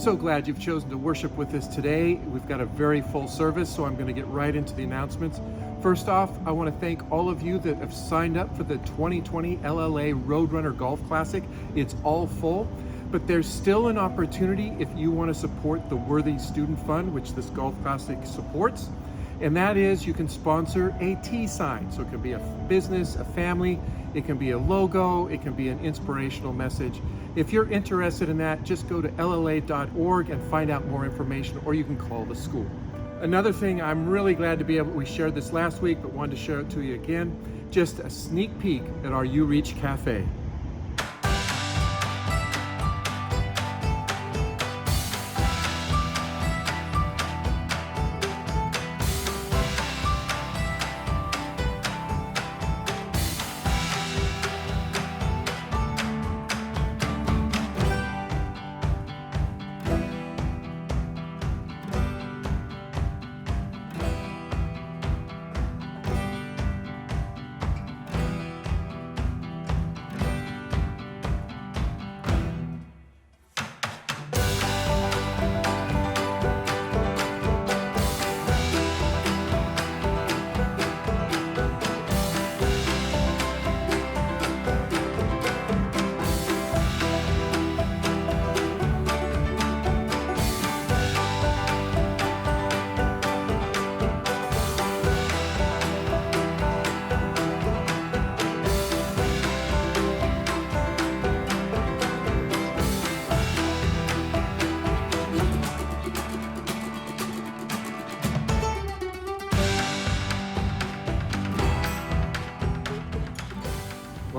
So glad you've chosen to worship with us today. We've got a very full service, so I'm going to get right into the announcements. First off, I want to thank all of you that have signed up for the 2020 LLA Roadrunner Golf Classic. It's all full, but there's still an opportunity if you want to support the Worthy Student Fund, which this Golf Classic supports. And that is, you can sponsor a T sign. So it can be a business, a family, it can be a logo, it can be an inspirational message. If you're interested in that, just go to lla.org and find out more information, or you can call the school. Another thing, I'm really glad to be able, we shared this last week, but wanted to share it to you again, just a sneak peek at our You Reach Cafe.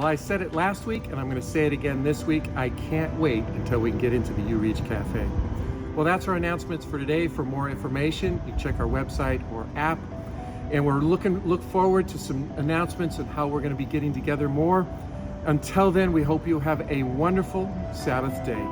Well, I said it last week, and I'm going to say it again this week. I can't wait until we can get into the You Reach Cafe. Well, that's our announcements for today. For more information, you can check our website or app. And we're look forward to some announcements and how we're going to be getting together more. Until then, we hope you have a wonderful Sabbath day.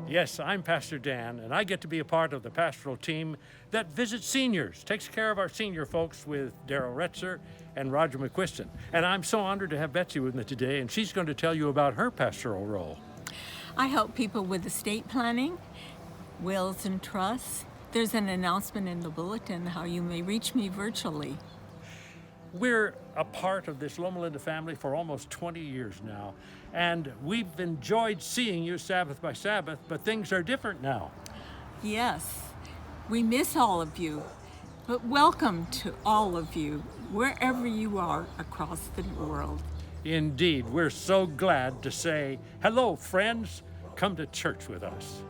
Yes, I'm Pastor Dan, and I get to be a part of the pastoral team that visits seniors, takes care of our senior folks with Daryl Retzer and Roger McQuiston. And I'm so honored to have Betsy with me today, and she's going to tell you about her pastoral role. I help people with estate planning, wills and trusts. There's an announcement in the bulletin how you may reach me virtually. We're a part of this Loma Linda family for almost 20 years now, and we've enjoyed seeing you Sabbath by Sabbath, but things are different now. Yes, we miss all of you, but welcome to all of you, wherever you are across the world. Indeed, we're so glad to say, hello, friends, come to church with us.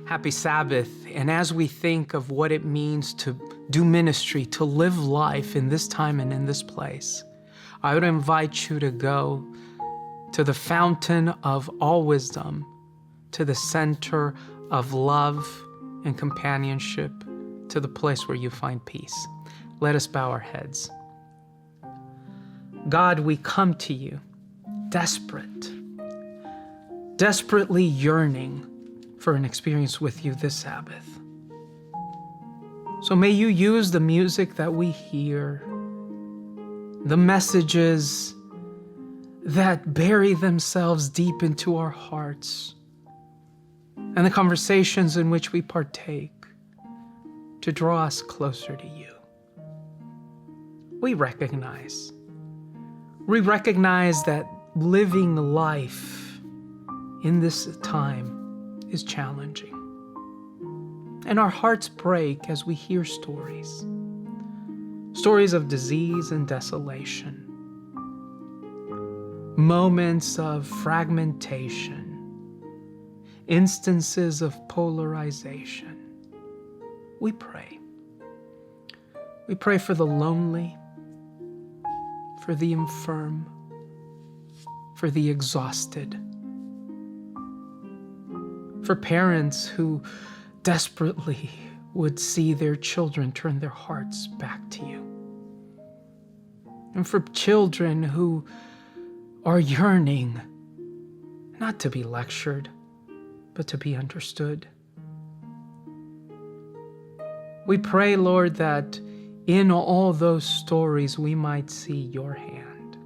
Happy Sabbath. And as we think of what it means to do ministry, to live life in this time and in this place, I would invite you to go to the fountain of all wisdom, to the center of love and companionship, to the place where you find peace. Let us bow our heads. God, we come to you desperately yearning for an experience with you this Sabbath. So may you use the music that we hear, the messages that bury themselves deep into our hearts, and the conversations in which we partake to draw us closer to you. We recognize that living life in this time is challenging. And our hearts break as we hear stories of disease and desolation, moments of fragmentation, instances of polarization. We pray. We pray for the lonely, for the infirm, for the exhausted, for parents who desperately would see their children turn their hearts back to you, and for children who are yearning not to be lectured, but to be understood. We pray, Lord, that in all those stories we might see your hand.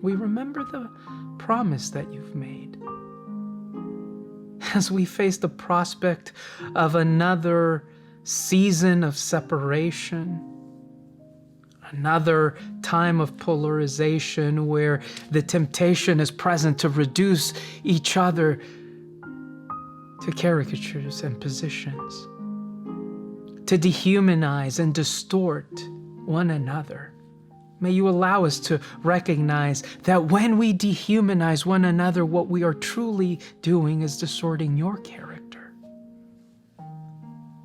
We remember the promise that you've made. As we face the prospect of another season of separation, another time of polarization where the temptation is present to reduce each other to caricatures and positions, to dehumanize and distort one another. May you allow us to recognize that when we dehumanize one another, what we are truly doing is distorting your character.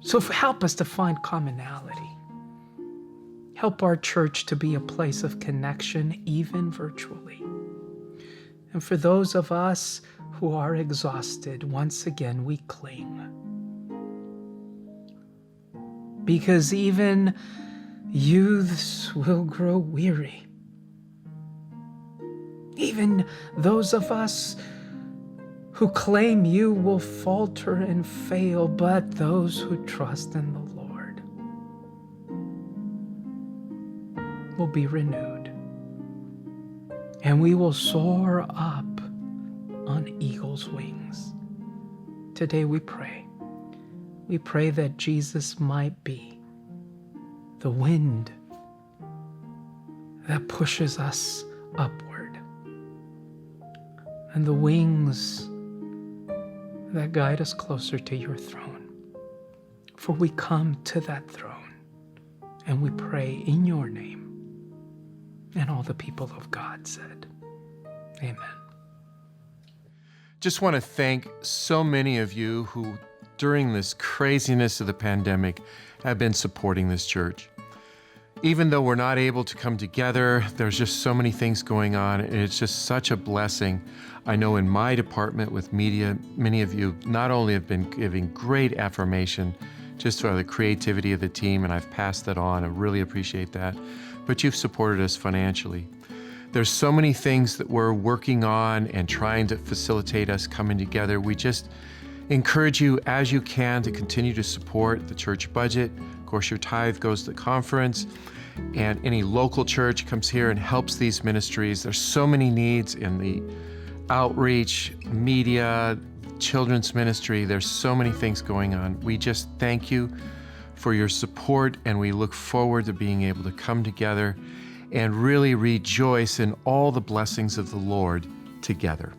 So help us to find commonality. Help our church to be a place of connection, even virtually. And for those of us who are exhausted, once again we cling. Because even youths will grow weary. Even those of us who claim you will falter and fail, but those who trust in the Lord will be renewed, and we will soar up on eagle's wings. Today we pray that Jesus might be the wind that pushes us upward, and the wings that guide us closer to your throne. For we come to that throne, and we pray in your name. And all the people of God said, amen. Just want to thank so many of you who, during this craziness of the pandemic, have been supporting this church. Even though we're not able to come together, there's just so many things going on, and it's just such a blessing. I know in my department with media, many of you not only have been giving great affirmation just for the creativity of the team, and I've passed that on. I really appreciate that. But you've supported us financially. There's so many things that we're working on and trying to facilitate us coming together. We just encourage you as you can to continue to support the church budget. Of course, your tithe goes to the conference, and any local church comes here and helps these ministries. There's so many needs in the outreach, media, children's ministry. There's so many things going on. We just thank you for your support, and we look forward to being able to come together and really rejoice in all the blessings of the Lord together.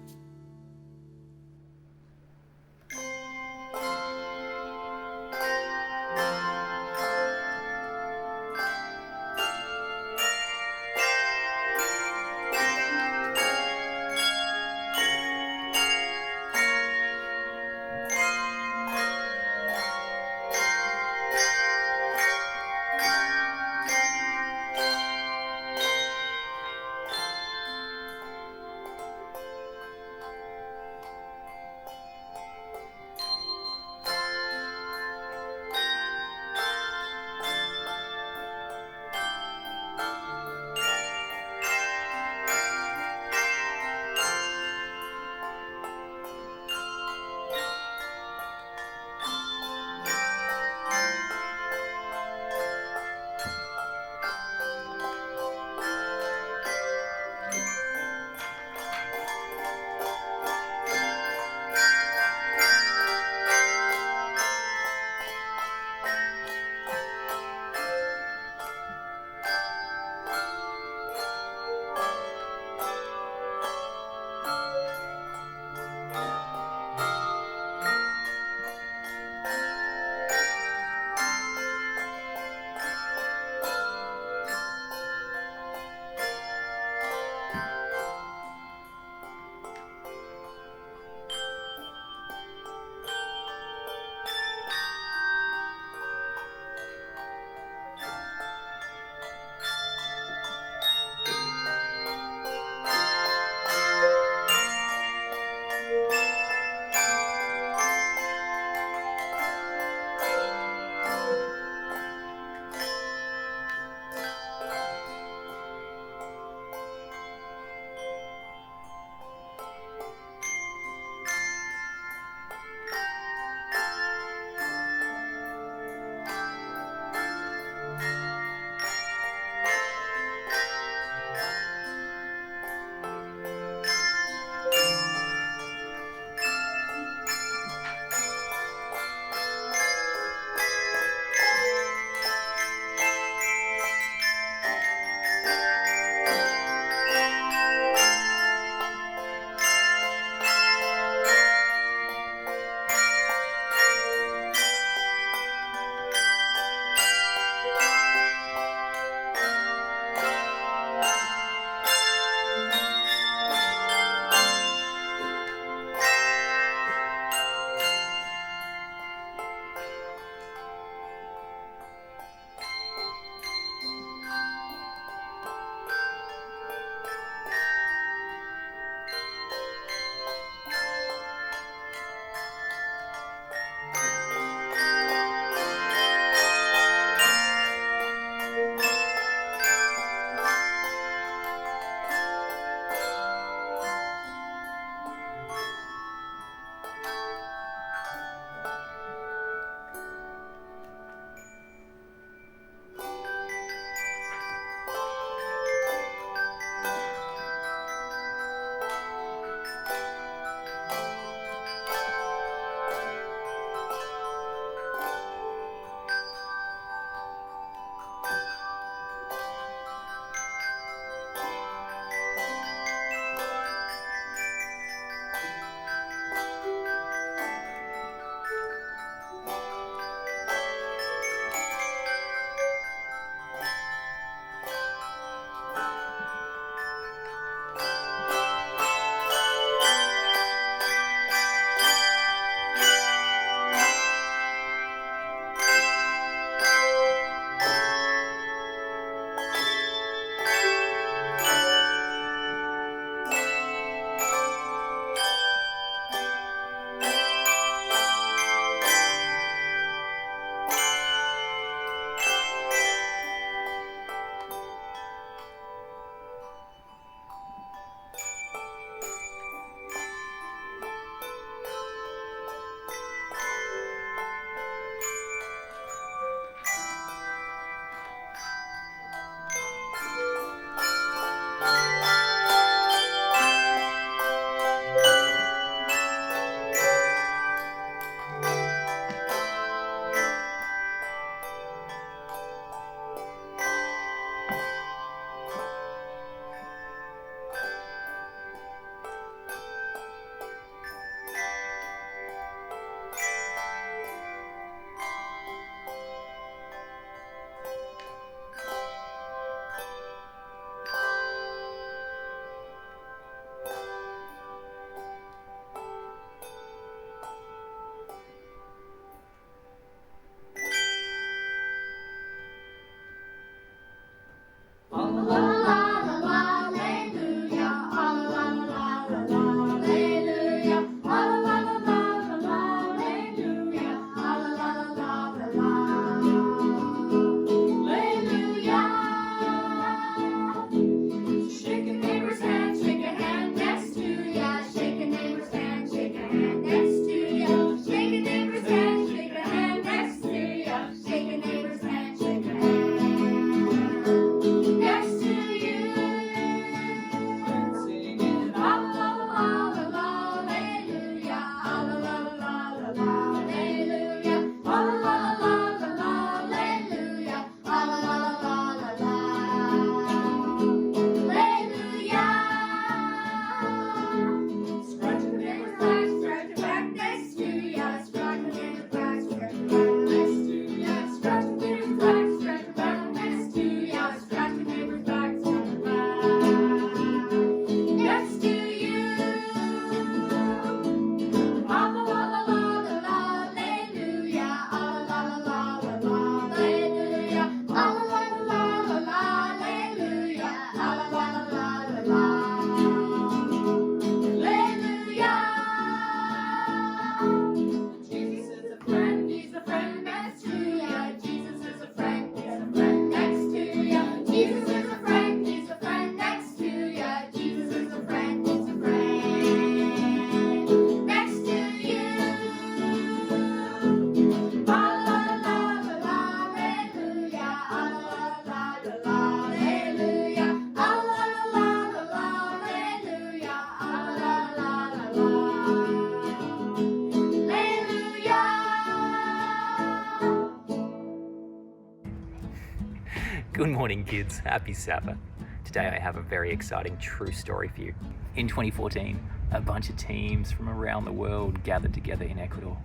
Good morning, kids. Happy Sabbath. Today I have a very exciting true story for you. In 2014, a bunch of teams from around the world gathered together in Ecuador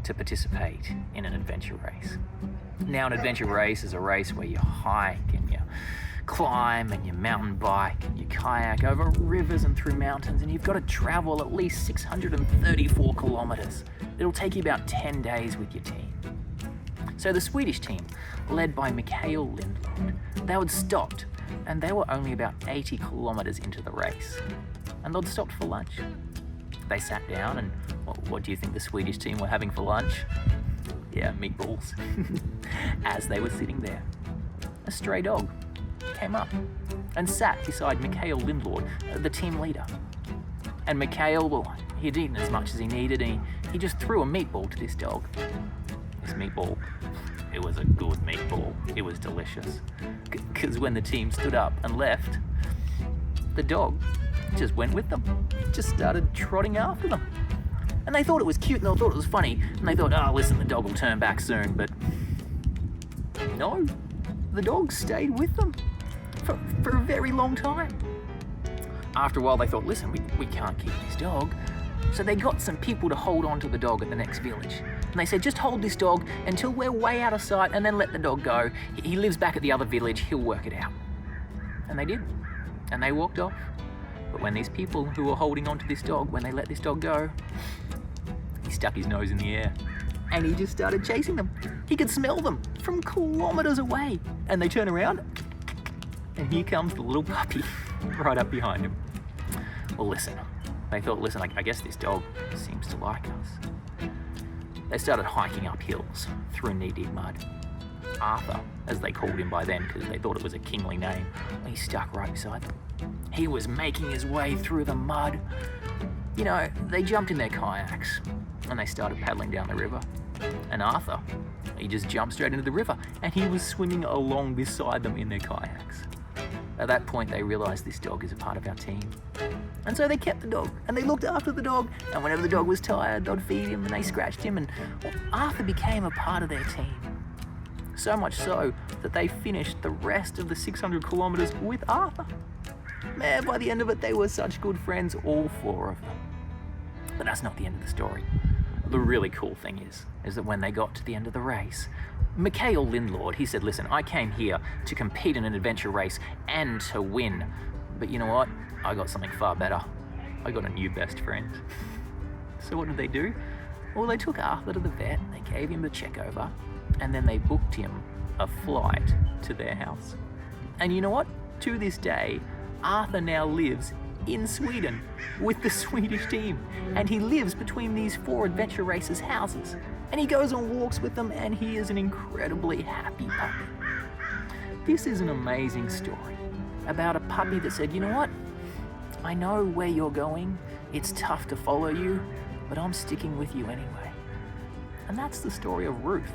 to participate in an adventure race. Now, an adventure race is a race where you hike and you climb and you mountain bike and you kayak over rivers and through mountains, and you've got to travel at least 634 kilometers. It'll take you about 10 days with your team. So the Swedish team, led by Mikael Lindlund, they had stopped, and they were only about 80 kilometers into the race. And they'd stopped for lunch. They sat down, and what do you think the Swedish team were having for lunch? Yeah, meatballs. As they were sitting there, a stray dog came up and sat beside Mikael Lindlund, the team leader. And Mikael, well, he'd eaten as much as he needed, and he just threw a meatball to this dog. This meatball, it was a good meatball. It was delicious. Because when the team stood up and left, the dog just went with them, just started trotting after them. And they thought it was cute and they thought it was funny, and they thought, oh, listen, the dog will turn back soon. But no, the dog stayed with them for a very long time. After a while, they thought, listen, we can't keep this dog. So they got some people to hold on to the dog at the next village. And they said, just hold this dog until we're way out of sight and then let the dog go. He lives back at the other village, he'll work it out. And they did. And they walked off. But when these people who were holding on to this dog, when they let this dog go, he stuck his nose in the air and he just started chasing them. He could smell them from kilometers away. And they turn around and here comes the little puppy right up behind him. Well, listen. They thought, listen, I guess this dog seems to like us. They started hiking up hills through knee-deep mud. Arthur, as they called him by then because they thought it was a kingly name, he stuck right beside them. He was making his way through the mud. You know, they jumped in their kayaks and they started paddling down the river. And Arthur, he just jumped straight into the river and he was swimming along beside them in their kayaks. At that point, they realized this dog is a part of our team. And so they kept the dog, and they looked after the dog, and whenever the dog was tired, they'd feed him, and they scratched him, and Arthur became a part of their team. So much so that they finished the rest of the 600 kilometers with Arthur. Man, by the end of it, they were such good friends, all four of them. But that's not the end of the story. The really cool thing is that when they got to the end of the race, Mikael Lindlund, he said, listen, I came here to compete in an adventure race and to win. But you know what? I got something far better. I got a new best friend. So what did they do? Well, they took Arthur to the vet, they gave him the check over, and then they booked him a flight to their house. And you know what? To this day, Arthur now lives in Sweden with the Swedish team. And he lives between these four adventure racers' houses. And he goes on walks with them, and he is an incredibly happy puppy. This is an amazing story about a puppy that said, you know what? I know where you're going. It's tough to follow you, but I'm sticking with you anyway. And that's the story of Ruth.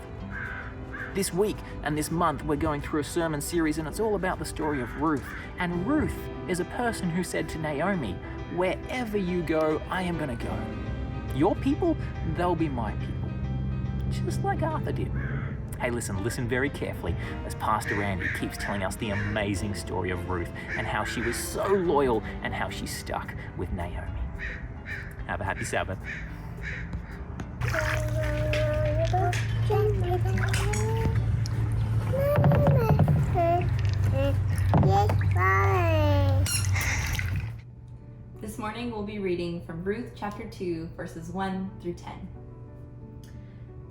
This week and this month, we're going through a sermon series, and it's all about the story of Ruth. And Ruth is a person who said to Naomi, wherever you go, I am going to go. Your people, they'll be my people. Just like Arthur did. Hey, listen very carefully as Pastor Randy keeps telling us the amazing story of Ruth and how she was so loyal and how she stuck with Naomi. Have a happy Sabbath. This morning we'll be reading from Ruth chapter 2, verses 1 through 10.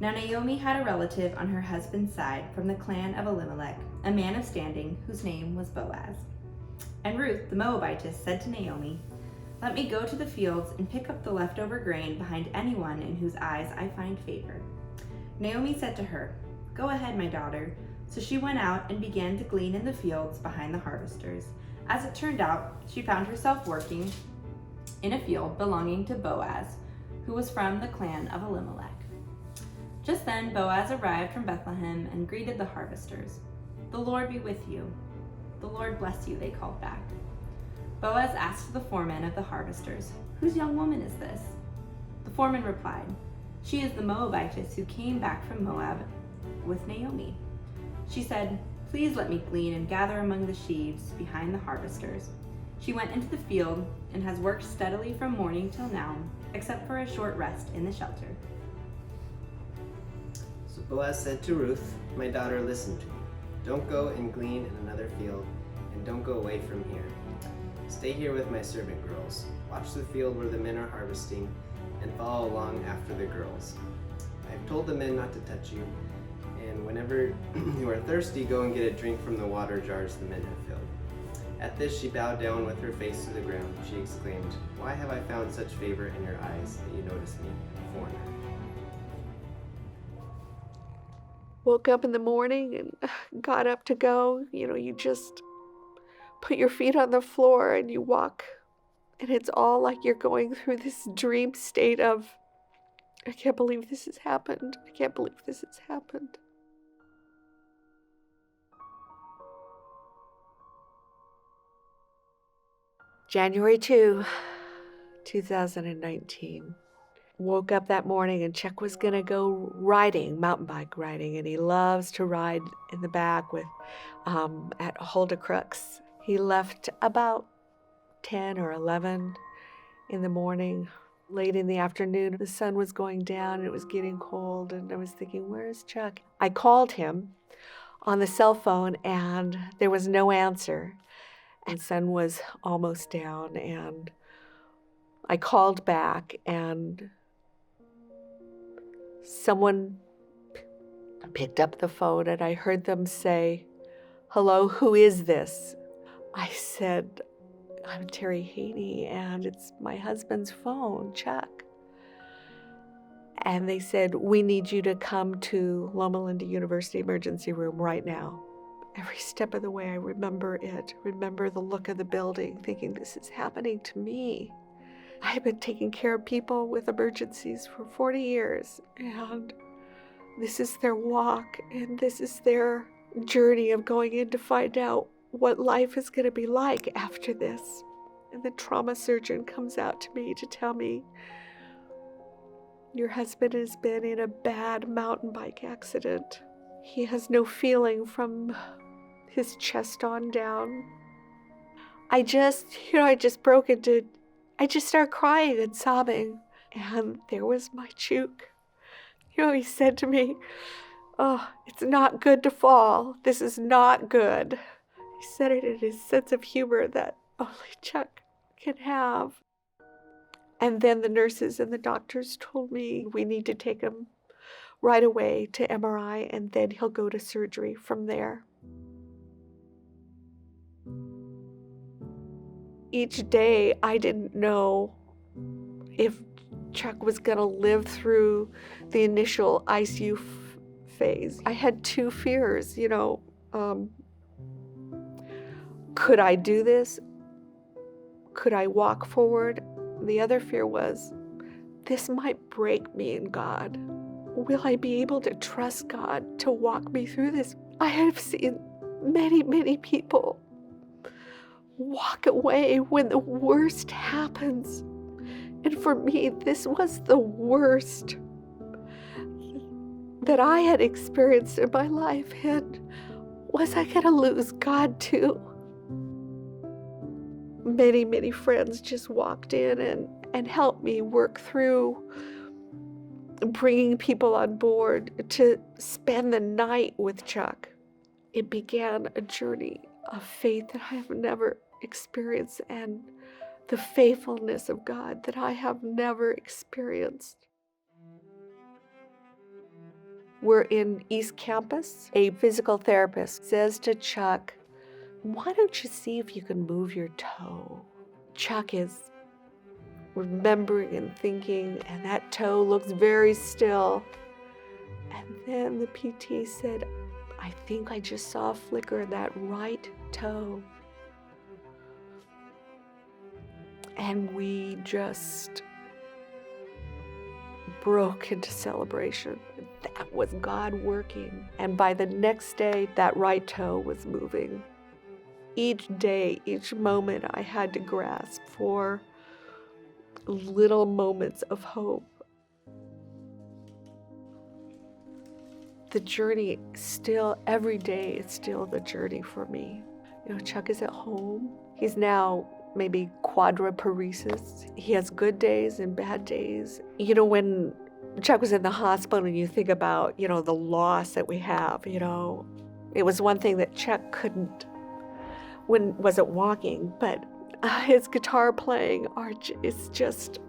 Now Naomi had a relative on her husband's side from the clan of Elimelech, a man of standing whose name was Boaz. And Ruth the Moabitess said to Naomi, let me go to the fields and pick up the leftover grain behind anyone in whose eyes I find favor. Naomi said to her, go ahead, my daughter. So she went out and began to glean in the fields behind the harvesters. As it turned out, she found herself working in a field belonging to Boaz, who was from the clan of Elimelech. Just then Boaz arrived from Bethlehem and greeted the harvesters. The Lord be with you. The Lord bless you, they called back. Boaz asked the foreman of the harvesters, whose young woman is this? The foreman replied, she is the Moabitess who came back from Moab with Naomi. She said, Please let me glean and gather among the sheaves behind the harvesters." She went into the field and has worked steadily from morning till now, except for a short rest in the shelter. So Boaz said to Ruth, "My daughter, listen to me. Don't go and glean in another field, and don't go away from here. Stay here with my servant girls. Watch the field where the men are harvesting, and follow along after the girls. I've told the men not to touch you, and whenever you are thirsty, go and get a drink from the water jars the men have filled." At this she bowed down with her face to the ground. She exclaimed, "Why have I found such favor in your eyes that you notice me, a foreigner?" Woke up in the morning and got up to go. You just put your feet on the floor and you walk. And it's all like you're going through this dream state of, I can't believe this has happened. I can't believe this has happened. January 2, 2019. Woke up that morning and Chuck was going to go riding, mountain bike riding, and he loves to ride in the back with at Holder Crooks. He left about 10 or 11 in the morning. Late in the afternoon, the sun was going down and it was getting cold, and I was thinking, where's Chuck? I called him on the cell phone and there was no answer, and the sun was almost down, and I called back and someone picked up the phone and I heard them say, "Hello, who is this?" I said, "I'm Terry Haney, and it's my husband's phone, Chuck." And they said, "We need you to come to Loma Linda University emergency room right now." Every step of the way, I remember it. Remember the look of the building, thinking, this is happening to me. I have been taking care of people with emergencies for 40 years, and this is their walk, and this is their journey of going in to find out what life is going to be like after this. And the trauma surgeon comes out to me to tell me, "Your husband has been in a bad mountain bike accident. He has no feeling from his chest on down." I just started crying and sobbing. And there was my Chuck. He said to me, "Oh, it's not good to fall. This is not good." He said it in his sense of humor that only Chuck can have. And then the nurses and the doctors told me we need to take him right away to MRI, and then he'll go to surgery from there. Each day, I didn't know if Chuck was going to live through the initial ICU phase. I had two fears, could I do this? Could I walk forward? The other fear was, this might break me in God. Will I be able to trust God to walk me through this? I have seen many, many people walk away when the worst happens. And for me, this was the worst that I had experienced in my life. And was I going to lose God too? Many, many friends just walked in and helped me work through bringing people on board to spend the night with Chuck. It began a journey of faith that I have never experienced, and the faithfulness of God that I have never experienced. We're in East Campus. A physical therapist says to Chuck, "Why don't you see if you can move your toe?" Chuck is remembering and thinking, and that toe looks very still. And then the PT said, "I think I just saw a flicker of that right toe." And we just broke into celebration. That was God working. And by the next day, that right toe was moving. Each day, each moment, I had to grasp for little moments of hope. the journey still, every day, it's still the journey for me. Chuck is at home. He's now maybe quadriparesis. He has good days and bad days. When Chuck was in the hospital and you think about, the loss that we have, it was one thing that Chuck wasn't walking, but his guitar playing is just,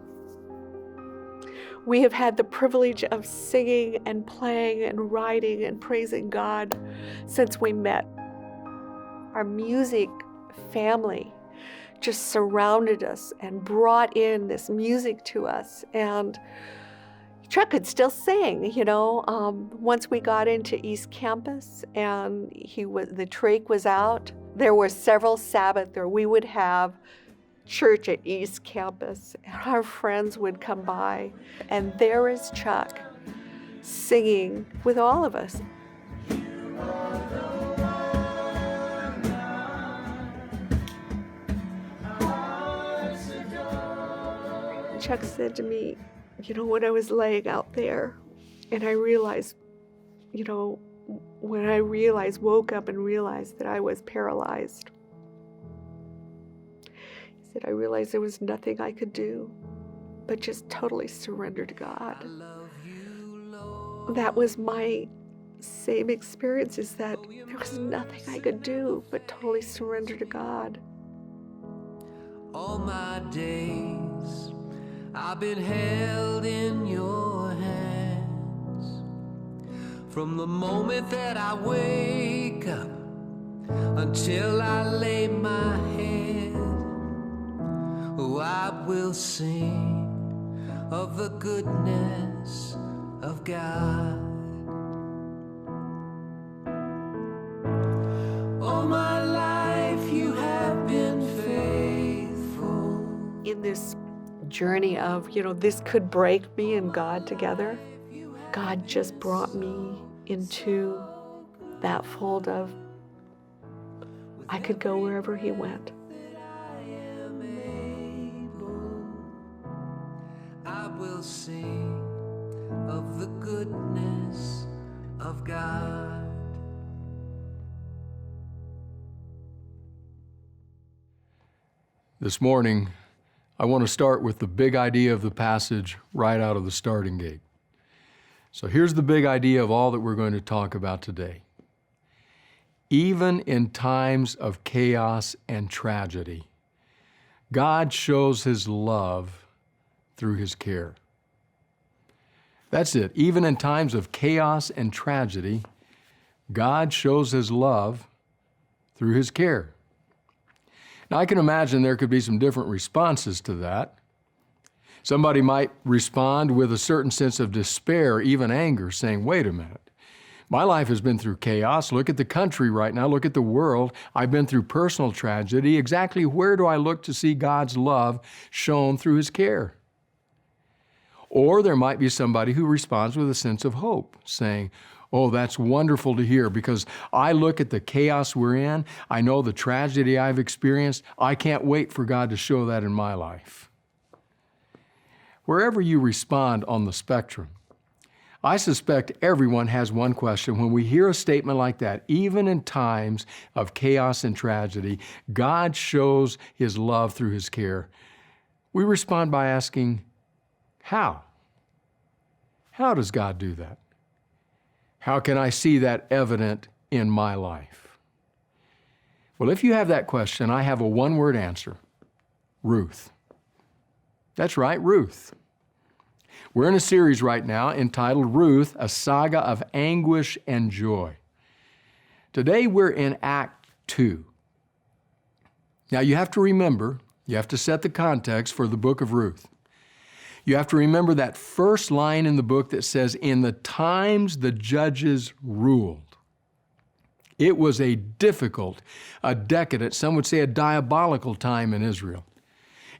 we have had the privilege of singing and playing and writing and praising God since we met. Our music family just surrounded us and brought in this music to us. And Chuck could still sing, Once we got into East Campus and the trach was out, there were several Sabbath where we would have church at East Campus, and our friends would come by, and there is Chuck singing with all of us. Chuck said to me, when I was laying out there, and I realized, when I woke up and realized that I was paralyzed, he said, I realized there was nothing I could do but just totally surrender to God. That was my same experience, is that there was nothing I could do but totally surrender to God. All my days I've been held in your hands. From the moment that I wake up until I lay my head, oh, I will sing of the goodness of God. All my life you have been faithful. In this journey of, this could break me and God together, God just brought me into that fold of I could go wherever He went. I will sing of the goodness of God. This morning, I want to start with the big idea of the passage right out of the starting gate. So here's the big idea of all that we're going to talk about today. Even in times of chaos and tragedy, God shows His love through His care. That's it. Even in times of chaos and tragedy, God shows His love through His care. Now, I can imagine there could be some different responses to that. Somebody might respond with a certain sense of despair, even anger, saying, wait a minute. My life has been through chaos. Look at the country right now. Look at the world. I've been through personal tragedy. Exactly where do I look to see God's love shown through His care? Or there might be somebody who responds with a sense of hope, saying, oh, that's wonderful to hear, because I look at the chaos we're in. I know the tragedy I've experienced. I can't wait for God to show that in my life. Wherever you respond on the spectrum, I suspect everyone has one question. When we hear a statement like that, even in times of chaos and tragedy, God shows His love through His care. We respond by asking, how? How does God do that? How can I see that evident in my life? Well, if you have that question, I have a one-word answer: Ruth. That's right, Ruth. We're in a series right now entitled Ruth, a Saga of Anguish and Joy. Today we're in Act 2. Now you have to remember, you have to set the context for the book of Ruth. You have to remember that first line in the book that says, in the times the judges ruled. It was a difficult, a decadent, some would say a diabolical time in Israel.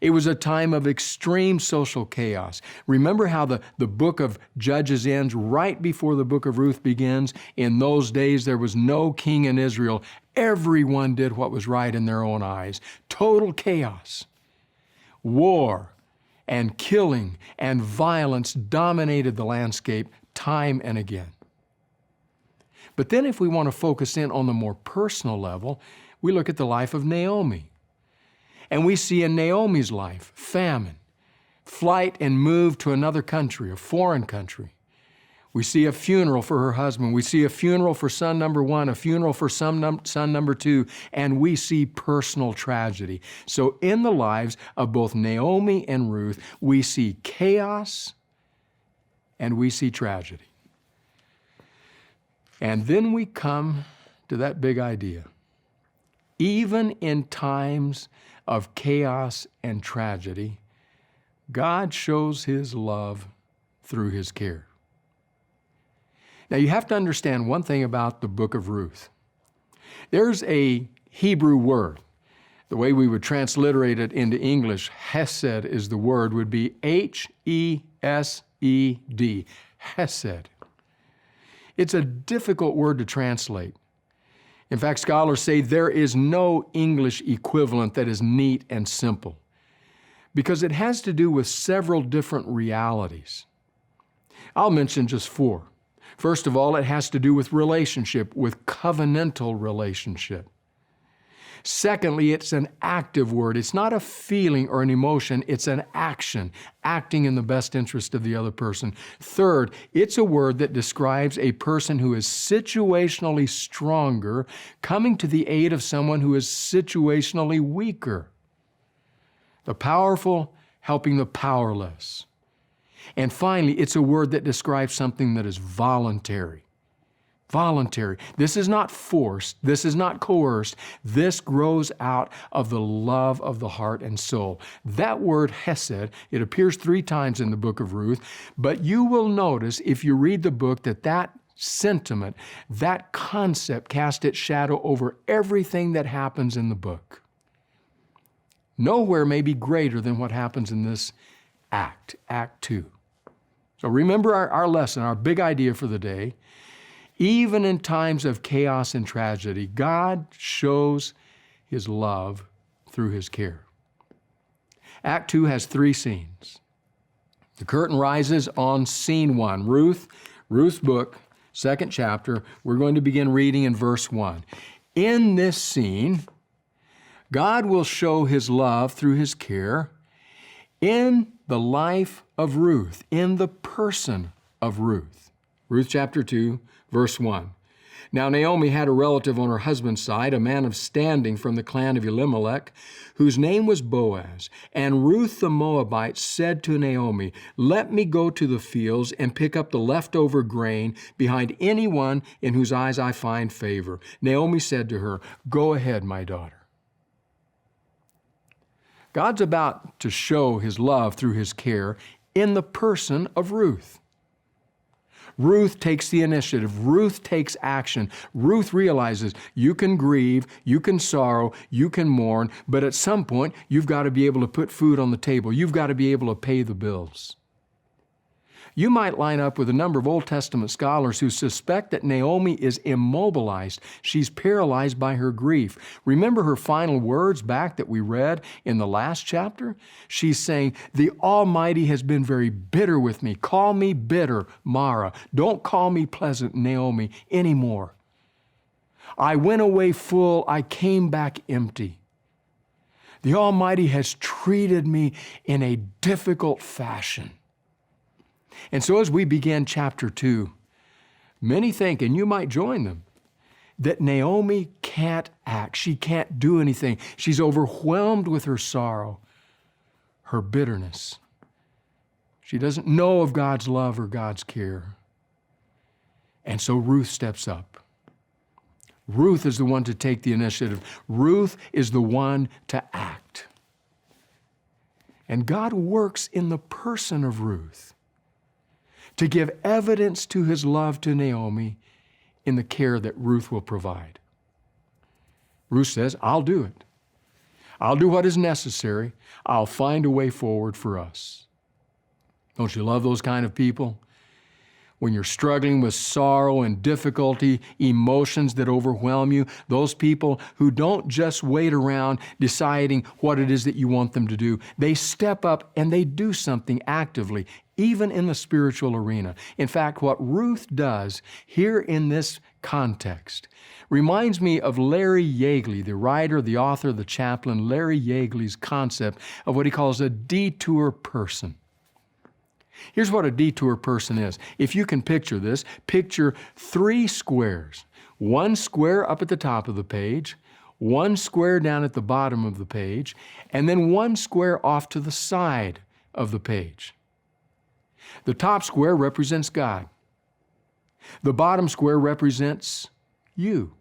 It was a time of extreme social chaos. Remember how the book of Judges ends right before the book of Ruth begins? In those days, there was no king in Israel. Everyone did what was right in their own eyes. Total chaos. War and killing and violence dominated the landscape time and again. But then if we want to focus in on the more personal level, we look at the life of Naomi. And we see in Naomi's life famine, flight and move to another country, a foreign country. We see a funeral for her husband. We see a funeral for son number one, a funeral for son number two, and we see personal tragedy. So in the lives of both Naomi and Ruth, we see chaos and we see tragedy. And then we come to that big idea. Even in times of chaos and tragedy, God shows His love through His care. Now you have to understand one thing about the book of Ruth. There's a Hebrew word. The way we would transliterate it into English, hesed is the word, would be H-E-S-E-D, hesed. It's a difficult word to translate. In fact, scholars say there is no English equivalent that is neat and simple because it has to do with several different realities. I'll mention just four. First of all, it has to do with relationship, with covenantal relationship. Secondly, it's an active word. It's not a feeling or an emotion, it's an action, acting in the best interest of the other person. Third, it's a word that describes a person who is situationally stronger, coming to the aid of someone who is situationally weaker. The powerful helping the powerless. And finally, it's a word that describes something that is voluntary. Voluntary. This is not forced. This is not coerced. This grows out of the love of the heart and soul. That word hesed, it appears 3 times in the book of Ruth, but you will notice if you read the book that sentiment, that concept cast its shadow over everything that happens in the book. Nowhere may be greater than what happens in this act, Act 2. So remember our lesson, our big idea for the day. Even in times of chaos and tragedy, God shows His love through His care. Act 2 has 3 scenes. The curtain rises on scene 1, Ruth's book, 2nd chapter. We're going to begin reading in verse 1. In this scene, God will show His love through His care in the life of Ruth, in the person of Ruth. Ruth chapter 2, verse 1. Now Naomi had a relative on her husband's side, a man of standing from the clan of Elimelech, whose name was Boaz. And Ruth the Moabite said to Naomi, "Let me go to the fields and pick up the leftover grain behind anyone in whose eyes I find favor." Naomi said to her, "Go ahead, my daughter." God's about to show His love through His care in the person of Ruth. Ruth takes the initiative. Ruth takes action. Ruth realizes you can grieve, you can sorrow, you can mourn, but at some point you've got to be able to put food on the table. You've got to be able to pay the bills. You might line up with a number of Old Testament scholars who suspect that Naomi is immobilized. She's paralyzed by her grief. Remember her final words back that we read in the last chapter? She's saying, "The Almighty has been very bitter with me. Call me bitter, Mara. Don't call me pleasant, Naomi, anymore. I went away full. I came back empty. The Almighty has treated me in a difficult fashion." And so as we begin chapter 2, many think, and you might join them, that Naomi can't act. She can't do anything. She's overwhelmed with her sorrow, her bitterness. She doesn't know of God's love or God's care. And so Ruth steps up. Ruth is the one to take the initiative. Ruth is the one to act. And God works in the person of Ruth to give evidence to His love to Naomi in the care that Ruth will provide. Ruth says, "I'll do it. I'll do what is necessary. I'll find a way forward for us." Don't you love those kind of people? When you're struggling with sorrow and difficulty, emotions that overwhelm you, those people who don't just wait around deciding what it is that you want them to do. They step up and they do something actively. even in the spiritual arena. In fact, what Ruth does here in this context reminds me of Larry Yeagley, the writer, the author, the chaplain, Larry Yeagley's concept of what he calls a detour person. Here's what a detour person is. If you can picture this, picture 3 squares. 1 square up at the top of the page, 1 square down at the bottom of the page, and then 1 square off to the side of the page. The top square represents God. The bottom square represents you.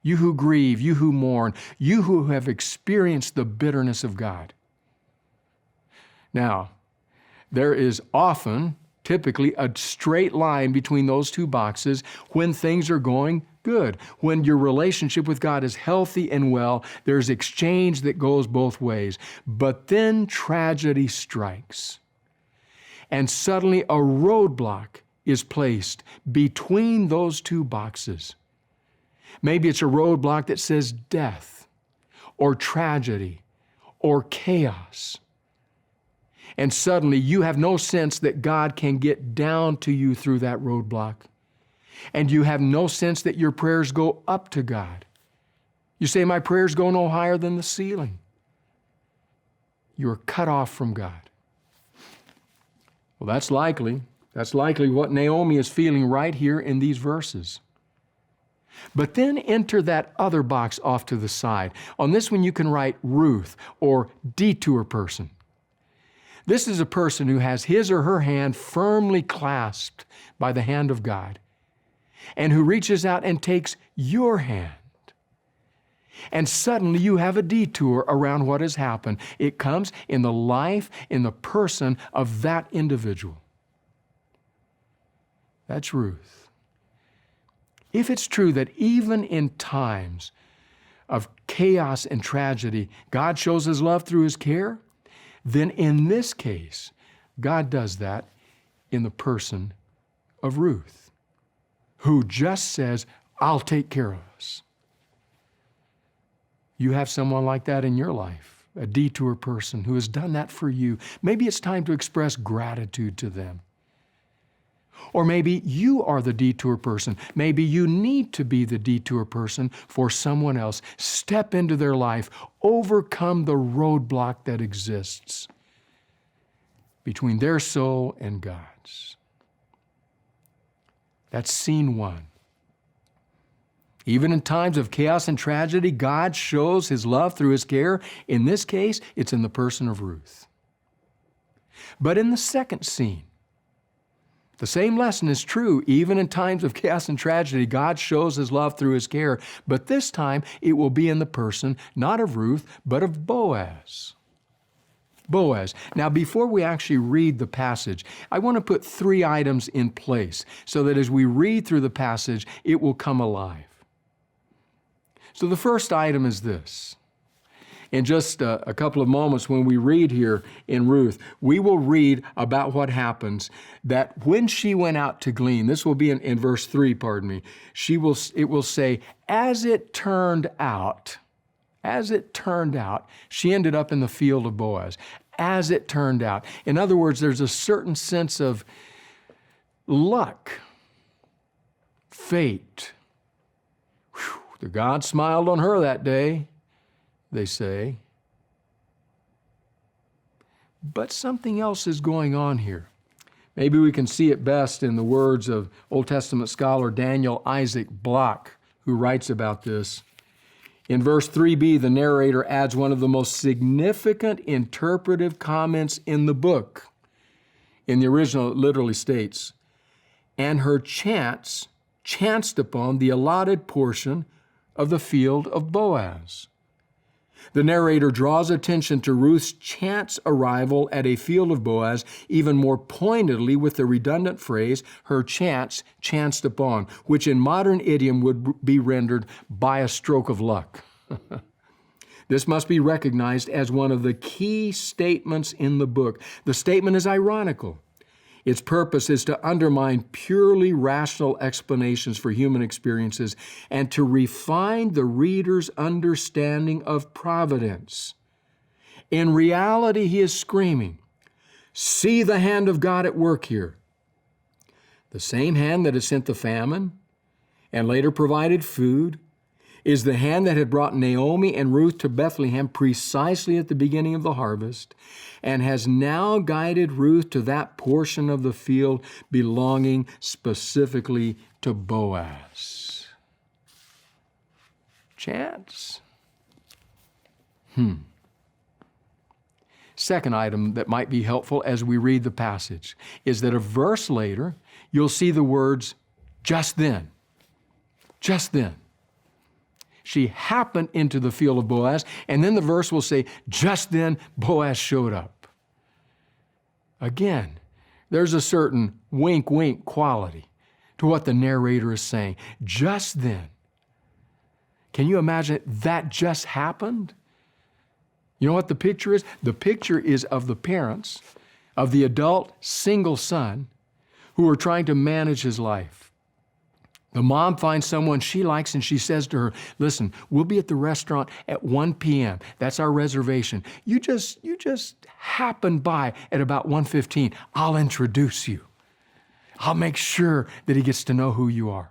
You who grieve, you who mourn, you who have experienced the bitterness of God. Now, there is often, typically, a straight line between those 2 boxes when things are going good. When your relationship with God is healthy and well, there's exchange that goes both ways. But then tragedy strikes. And suddenly a roadblock is placed between those 2 boxes. Maybe it's a roadblock that says death, or tragedy, or chaos. And suddenly you have no sense that God can get down to you through that roadblock. And you have no sense that your prayers go up to God. You say, my prayers go no higher than the ceiling. You're cut off from God. Well, that's likely what Naomi is feeling right here in these verses. But then enter that other box off to the side. On this one you can write Ruth, or detour person. This is a person who has his or her hand firmly clasped by the hand of God, and who reaches out and takes your hand. And suddenly you have a detour around what has happened. It comes in the life, in the person of that individual. That's Ruth. If it's true that even in times of chaos and tragedy, God shows His love through His care, then in this case, God does that in the person of Ruth, who just says, I'll take care of us. You have someone like that in your life, a detour person who has done that for you. Maybe it's time to express gratitude to them. Or maybe you are the detour person. Maybe you need to be the detour person for someone else. Step into their life, overcome the roadblock that exists between their soul and God's. That's scene 1. Even in times of chaos and tragedy, God shows His love through His care. In this case, it's in the person of Ruth. But in the second scene, the same lesson is true. Even in times of chaos and tragedy, God shows His love through His care. But this time, it will be in the person, not of Ruth, but of Boaz. Boaz. Now, before we actually read the passage, I want to put 3 items in place so that as we read through the passage, it will come alive. So the first item is this. In just a couple of moments when we read here in Ruth, we will read about what happens that when she went out to glean, this will be in verse 3, pardon me, it will say, as it turned out, she ended up in the field of Boaz. As it turned out. In other words, there's a certain sense of luck, fate. Whew, the God smiled on her that day, they say. But something else is going on here. Maybe we can see it best in the words of Old Testament scholar Daniel Isaac Block, who writes about this. In verse 3b, the narrator adds one of the most significant interpretive comments in the book. In the original, it literally states, and her chanced upon the allotted portion of the field of Boaz. The narrator draws attention to Ruth's chance arrival at a field of Boaz even more pointedly with the redundant phrase, her chanced upon, which in modern idiom would be rendered by a stroke of luck. This must be recognized as one of the key statements in the book. The statement is ironical. Its purpose is to undermine purely rational explanations for human experiences and to refine the reader's understanding of providence. In reality, he is screaming, See the hand of God at work here. The same hand that has sent the famine and later provided food is the hand that had brought Naomi and Ruth to Bethlehem precisely at the beginning of the harvest and has now guided Ruth to that portion of the field belonging specifically to Boaz. Chance? Second item that might be helpful as we read the passage is that a verse later, you'll see the words, just then. Just then. She happened into the field of Boaz, and then the verse will say, just then Boaz showed up. Again, there's a certain wink-wink quality to what the narrator is saying. Just then. Can you imagine that just happened? You know what the picture is? The picture is of the parents of the adult single son who are trying to manage his life. The mom finds someone she likes and she says to her, listen, we'll be at the restaurant at 1 p.m. That's our reservation. You just happen by at about 1:15. I'll introduce you. I'll make sure that he gets to know who you are.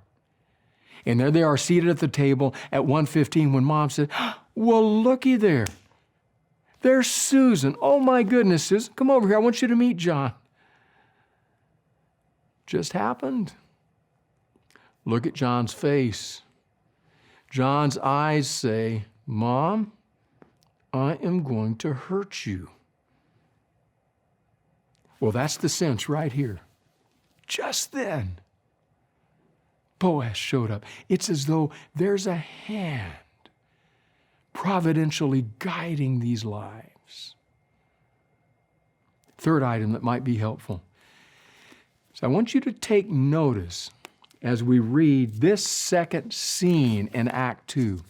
And there they are seated at the table at 1:15 when mom said, well, looky there. There's Susan. Oh my goodness, Susan, come over here. I want you to meet John. Just happened. Look at John's face. John's eyes say, Mom, I am going to hurt you. Well, that's the sense right here. Just then, Boaz showed up. It's as though there's a hand providentially guiding these lives. Third item that might be helpful. So I want you to take notice as we read this second scene in Act 2,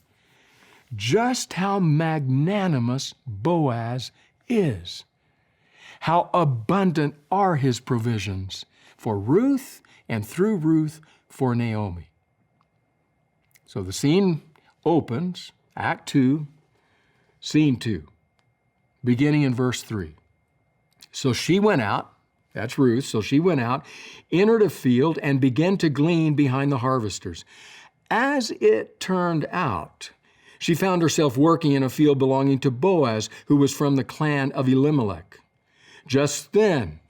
just how magnanimous Boaz is. How abundant are his provisions for Ruth and through Ruth for Naomi. So the scene opens, Act 2, Scene 2, beginning in verse 3. So she went out, that's Ruth, so she went out, entered a field, and began to glean behind the harvesters. As it turned out, she found herself working in a field belonging to Boaz, who was from the clan of Elimelech. Just then,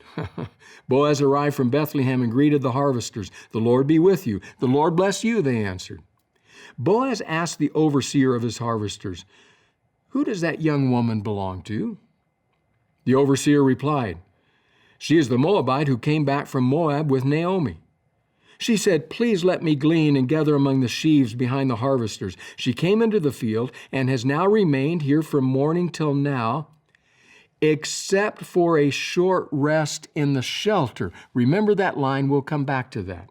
Boaz arrived from Bethlehem and greeted the harvesters. The Lord be with you. The Lord bless you, they answered. Boaz asked the overseer of his harvesters, who does that young woman belong to? The overseer replied, she is the Moabite who came back from Moab with Naomi. She said, please let me glean and gather among the sheaves behind the harvesters. She came into the field and has now remained here from morning till now, except for a short rest in the shelter. Remember that line, we'll come back to that.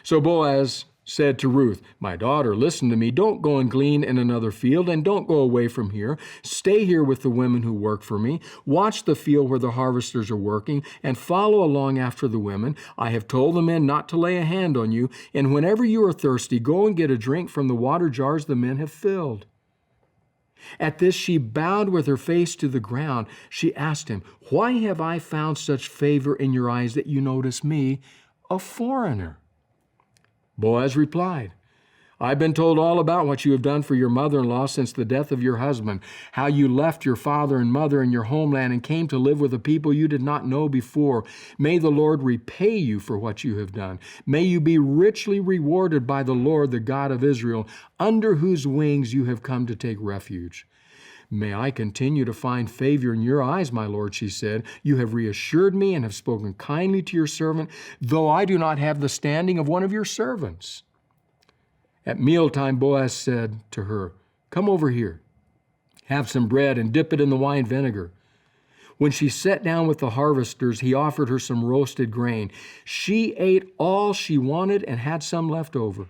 So Boaz said to Ruth, my daughter, listen to me. Don't go and glean in another field, and don't go away from here. Stay here with the women who work for me. Watch the field where the harvesters are working, and follow along after the women. I have told the men not to lay a hand on you, and whenever you are thirsty, go and get a drink from the water jars the men have filled. At this she bowed with her face to the ground. She asked him, why have I found such favor in your eyes that you notice me, a foreigner? Boaz replied, I've been told all about what you have done for your mother-in-law since the death of your husband, how you left your father and mother and your homeland and came to live with a people you did not know before. May the Lord repay you for what you have done. May you be richly rewarded by the Lord, the God of Israel, under whose wings you have come to take refuge. May I continue to find favor in your eyes, my Lord, she said. You have reassured me and have spoken kindly to your servant, though I do not have the standing of one of your servants. At mealtime, Boaz said to her, come over here, have some bread and dip it in the wine vinegar. When she sat down with the harvesters, he offered her some roasted grain. She ate all she wanted and had some left over.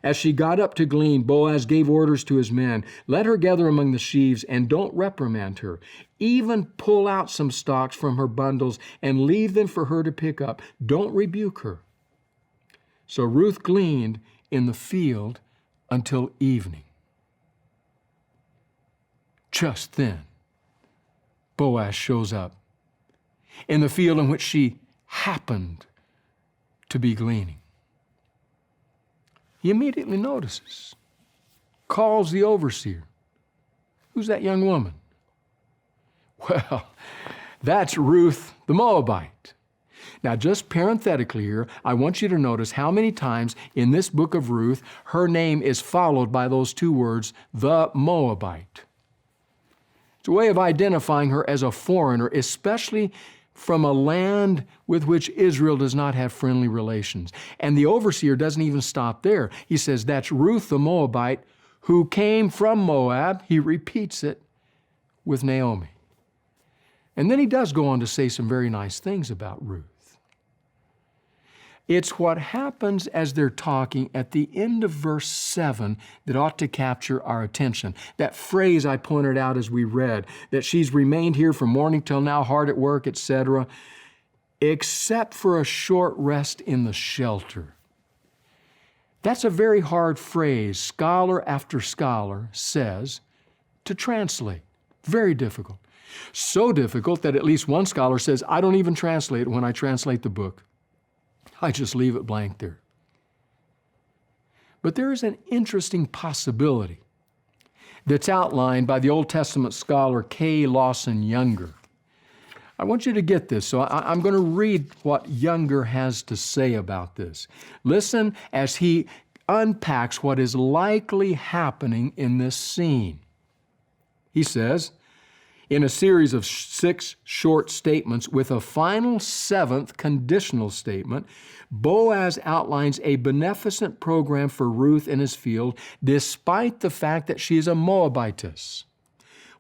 As she got up to glean, Boaz gave orders to his men, let her gather among the sheaves and don't reprimand her. Even pull out some stalks from her bundles and leave them for her to pick up. Don't rebuke her. So Ruth gleaned in the field until evening. Just then, Boaz shows up. in the field in which she happened to be gleaning. He immediately notices, calls the overseer. Who's that young woman? Well, that's Ruth the Moabite. Now, just parenthetically here, I want you to notice how many times in this book of Ruth, her name is followed by those two words, the Moabite. It's a way of identifying her as a foreigner, especially from a land with which Israel does not have friendly relations. And the overseer doesn't even stop there. He says, that's Ruth the Moabite who came from Moab. He repeats it with Naomi. And then he does go on to say some very nice things about Ruth. It's what happens as they're talking at the end of verse 7 that ought to capture our attention. That phrase I pointed out as we read, that she's remained here from morning till now, hard at work, etc., except for a short rest in the shelter. That's a very hard phrase, scholar after scholar says, to translate. Very difficult. So difficult that at least one scholar says, I don't even translate it when I translate the book. I just leave it blank there. But there is an interesting possibility that's outlined by the Old Testament scholar K. Lawson Younger. I want you to get this, so I'm going to read what Younger has to say about this. Listen as he unpacks what is likely happening in this scene. He says, in a series of 6 short statements with a final 7th conditional statement, Boaz outlines a beneficent program for Ruth in his field despite the fact that she is a Moabitess.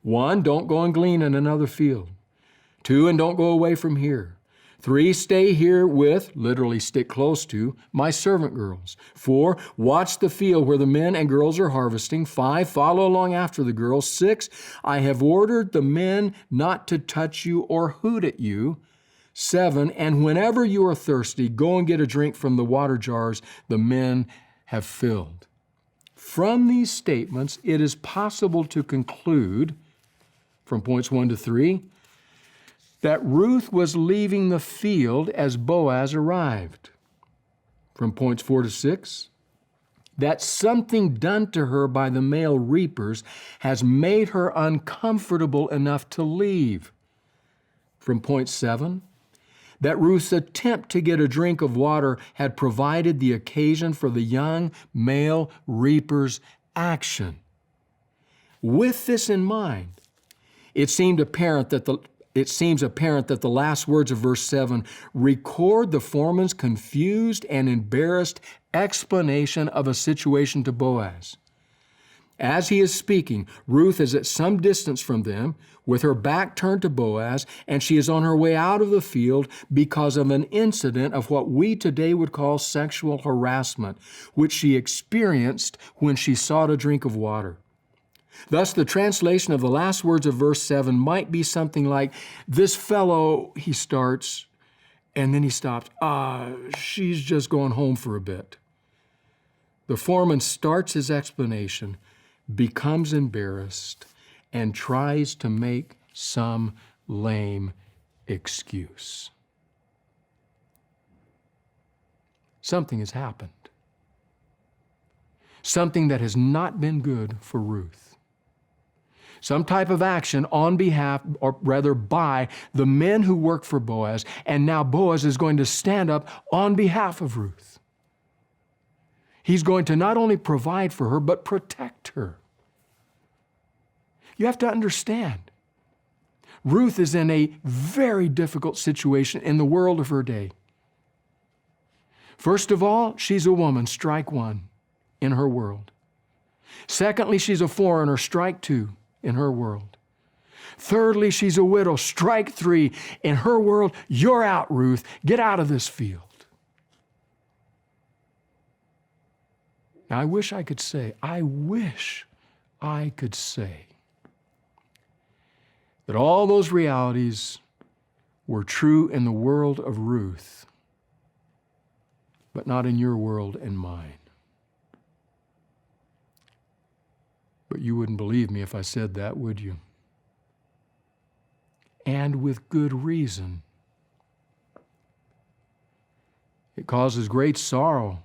1, don't go and glean in another field. 2, and don't go away from here. 3, stay here with, literally stick close to, my servant girls. 4, watch the field where the men and girls are harvesting. 5, follow along after the girls. 6, I have ordered the men not to touch you or hoot at you. 7, and whenever you are thirsty, go and get a drink from the water jars the men have filled. From these statements, it is possible to conclude, from points 1 to 3, that Ruth was leaving the field as Boaz arrived. From points 4 to 6, that something done to her by the male reapers has made her uncomfortable enough to leave. From point 7, that Ruth's attempt to get a drink of water had provided the occasion for the young male reaper's action. With this in mind, it seems apparent that the last words of verse 7 record the foreman's confused and embarrassed explanation of a situation to Boaz. As he is speaking, Ruth is at some distance from them, with her back turned to Boaz, and she is on her way out of the field because of an incident of what we today would call sexual harassment, which she experienced when she sought a drink of water. Thus, the translation of the last words of verse 7 might be something like, this fellow, he starts, and then he stops. She's just going home for a bit. The foreman starts his explanation, becomes embarrassed, and tries to make some lame excuse. Something has happened. Something that has not been good for Ruth. Some type of action on behalf, or rather by, the men who work for Boaz, and now Boaz is going to stand up on behalf of Ruth. He's going to not only provide for her, but protect her. You have to understand, Ruth is in a very difficult situation in the world of her day. First of all, she's a woman, strike 1, in her world. Secondly, she's a foreigner, strike 2, in her world. Thirdly, she's a widow, strike 3, in her world. You're out, Ruth. Get out of this field. Now, I wish I could say that all those realities were true in the world of Ruth, but not in your world and mine. But you wouldn't believe me if I said that, would you? And with good reason, It causes great sorrow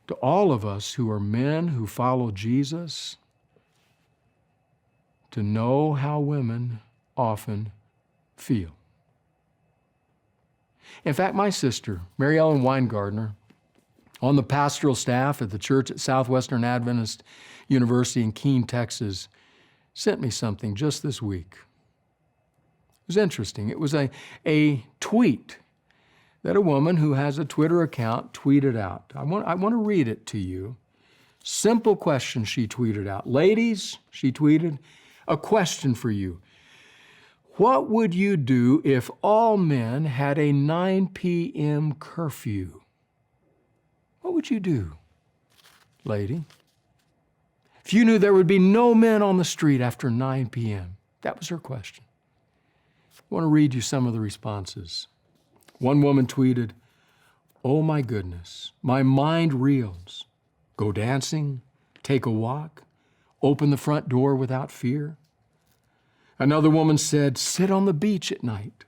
to all of us who are men who follow Jesus to know how women often feel. In fact, my sister, Mary Ellen Weingartner, on the pastoral staff at the church at Southwestern Adventist University in Keene, Texas, sent me something just this week. It was interesting. It was a tweet that a woman who has a Twitter account tweeted out. I want to read it to you. Simple question she tweeted out. Ladies, she tweeted, a question for you. What would you do if all men had a 9 p.m. curfew? What would you do, lady? If you knew there would be no men on the street after 9 p.m. That was her question. I want to read you some of the responses. One woman tweeted, "Oh my goodness, my mind reels. Go dancing, take a walk, open the front door without fear." Another woman said, "Sit on the beach at night."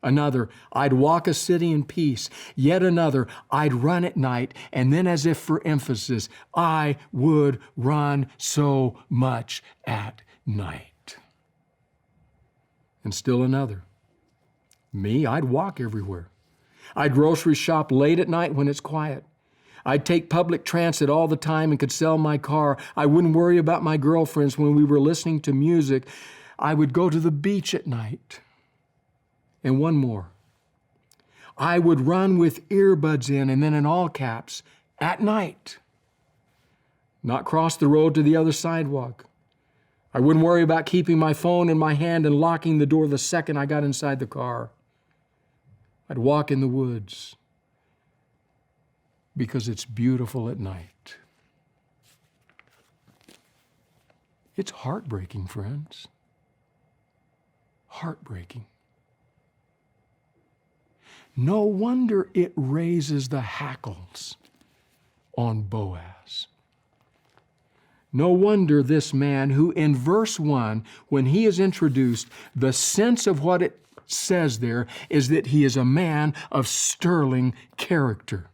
Another, "I'd walk a city in peace." Yet another, "I'd run at night." And then, as if for emphasis, "I would run so much at night." And still another, "Me, I'd walk everywhere. I'd grocery shop late at night when it's quiet. I'd take public transit all the time and could sell my car. I wouldn't worry about my girlfriends when we were listening to music. I would go to the beach at night." And one more. "I would run with earbuds in," and then in all caps, "at night. Not cross the road to the other sidewalk. I wouldn't worry about keeping my phone in my hand and locking the door the second I got inside the car. I'd walk in the woods because it's beautiful at night." It's heartbreaking, friends. Heartbreaking. No wonder it raises the hackles on Boaz. No wonder this man who in verse 1, when he is introduced, the sense of what it says there is that he is a man of sterling character.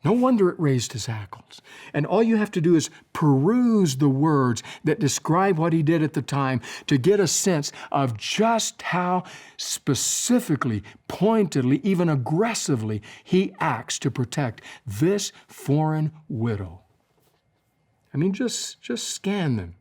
No wonder it raised his hackles. And all you have to do is peruse the words that describe what he did at the time to get a sense of just how specifically, pointedly, even aggressively he acts to protect this foreign widow. I mean, just scan them.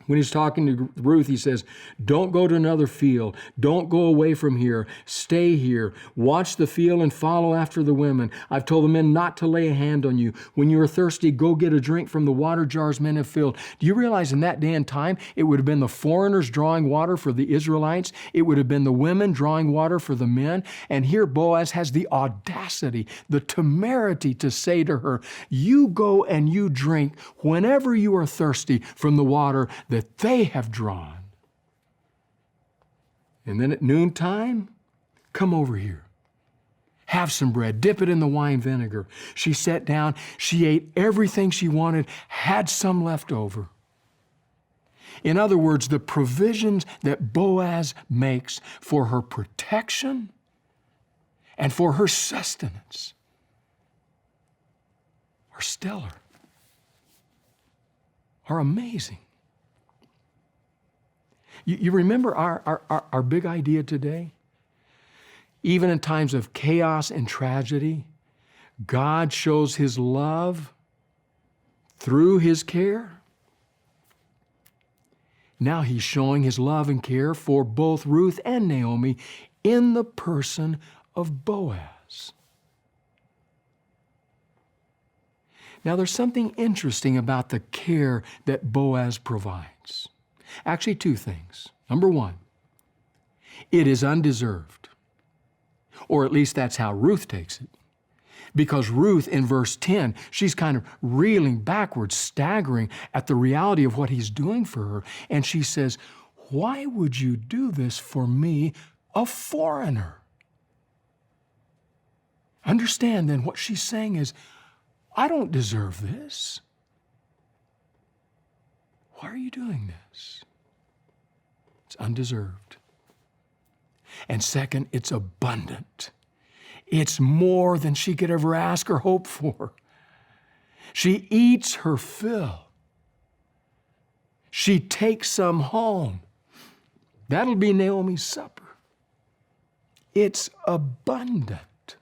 When he's talking to Ruth, he says, "Don't go to another field. Don't go away from here. Stay here. Watch the field and follow after the women. I've told the men not to lay a hand on you. When you are thirsty, go get a drink from the water jars men have filled." Do you realize in that day and time, it would have been the foreigners drawing water for the Israelites. It would have been the women drawing water for the men. And here Boaz has the audacity, the temerity to say to her, "You go and you drink whenever you are thirsty from the water that they have drawn. And then at noontime, come over here. Have some bread, dip it in the wine vinegar." She sat down, she ate everything she wanted, had some left over. In other words, the provisions that Boaz makes for her protection and for her sustenance are stellar, are amazing. You remember our big idea today? Even in times of chaos and tragedy, God shows His love through His care. Now He's showing His love and care for both Ruth and Naomi in the person of Boaz. Now there's something interesting about the care that Boaz provides. Actually, two things. Number one, it is undeserved. Or at least that's how Ruth takes it. Because Ruth, in verse 10, she's kind of reeling backwards, staggering at the reality of what he's doing for her. And she says, "Why would you do this for me, a foreigner?" Understand then what she's saying is, I don't deserve this. Why are you doing this? It's undeserved. And second, it's abundant. It's more than she could ever ask or hope for. She eats her fill. She takes some home. That'll be Naomi's supper. It's abundant.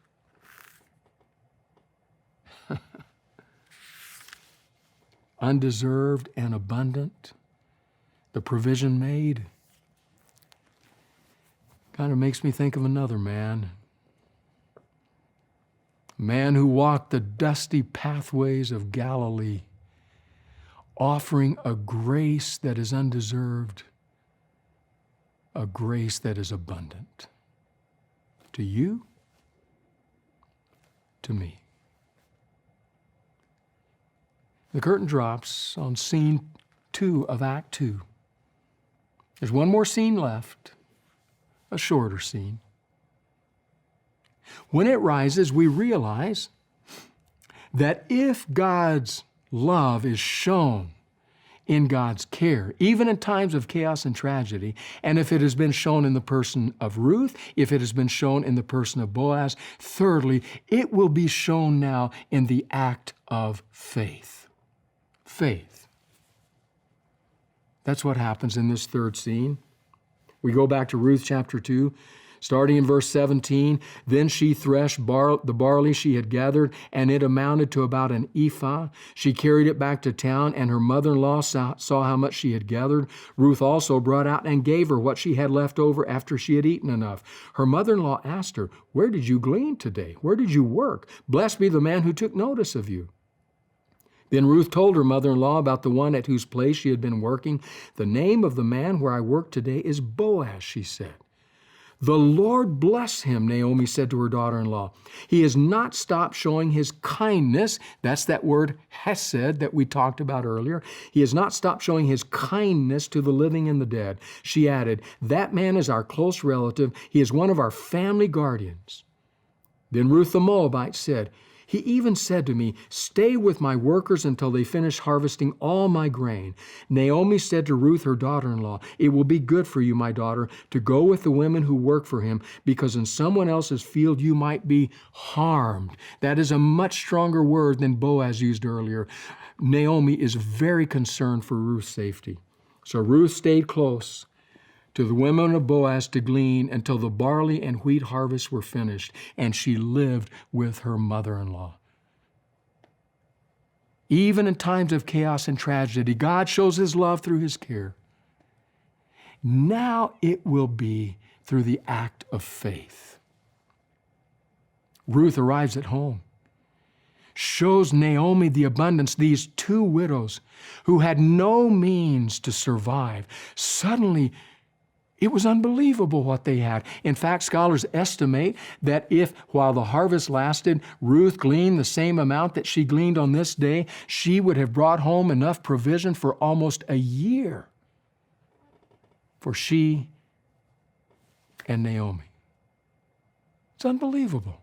Undeserved and abundant. The provision made. Kind of makes me think of another man. A man who walked the dusty pathways of Galilee, offering a grace that is undeserved, a grace that is abundant. To you, to me. The curtain drops on scene 2 of Act 2. There's one more scene left, a shorter scene. When it rises, we realize that if God's love is shown in God's care, even in times of chaos and tragedy, and if it has been shown in the person of Ruth, if it has been shown in the person of Boaz, thirdly, it will be shown now in the act of faith. Faith. That's what happens in this third scene. We go back to Ruth chapter 2, starting in verse 17. Then she threshed the barley she had gathered, and it amounted to about an ephah. She carried it back to town, and her mother-in-law saw how much she had gathered. Ruth also brought out and gave her what she had left over after she had eaten enough. Her mother-in-law asked her, "Where did you glean today? Where did you work? Blessed be the man who took notice of you." Then Ruth told her mother-in-law about the one at whose place she had been working. "The name of the man where I work today is Boaz," she said. "The Lord bless him," Naomi said to her daughter-in-law. "He has not stopped showing his kindness." That's that word hesed that we talked about earlier. "He has not stopped showing his kindness to the living and the dead." She added, "That man is our close relative. He is one of our family guardians." Then Ruth the Moabite said, "He even said to me, 'Stay with my workers until they finish harvesting all my grain.'" Naomi said to Ruth, her daughter-in-law, "It will be good for you, my daughter, to go with the women who work for him, because in someone else's field you might be harmed." That is a much stronger word than Boaz used earlier. Naomi is very concerned for Ruth's safety. So Ruth stayed close to the women of Boaz to glean until the barley and wheat harvests were finished, and she lived with her mother-in-law. Even in times of chaos and tragedy, God shows his love through his care. Now it will be through the act of faith. Ruth arrives at home, shows Naomi the abundance. These two widows who had no means to survive, suddenly it was unbelievable what they had. In fact, scholars estimate that if, while the harvest lasted, Ruth gleaned the same amount that she gleaned on this day, she would have brought home enough provision for almost a year for she and Naomi. It's unbelievable.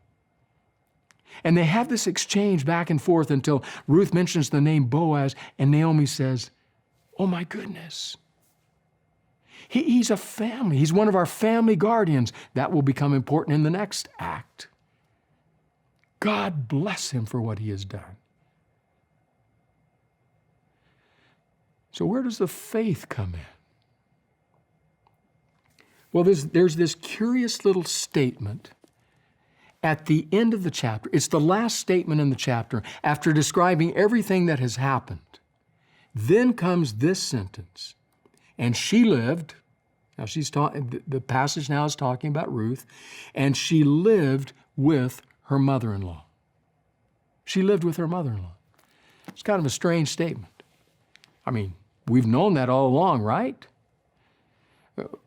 And they have this exchange back and forth until Ruth mentions the name Boaz, and Naomi says, "Oh my goodness. He's a family. He's one of our family guardians." That will become important in the next act. God bless him for what he has done. So where does the faith come in? Well, there's this curious little statement at the end of the chapter. It's the last statement in the chapter after describing everything that has happened. Then comes this sentence. "And she lived," now the passage now is talking about Ruth, "and she lived with her mother-in-law." She lived with her mother-in-law. It's kind of a strange statement. I mean, we've known that all along, right?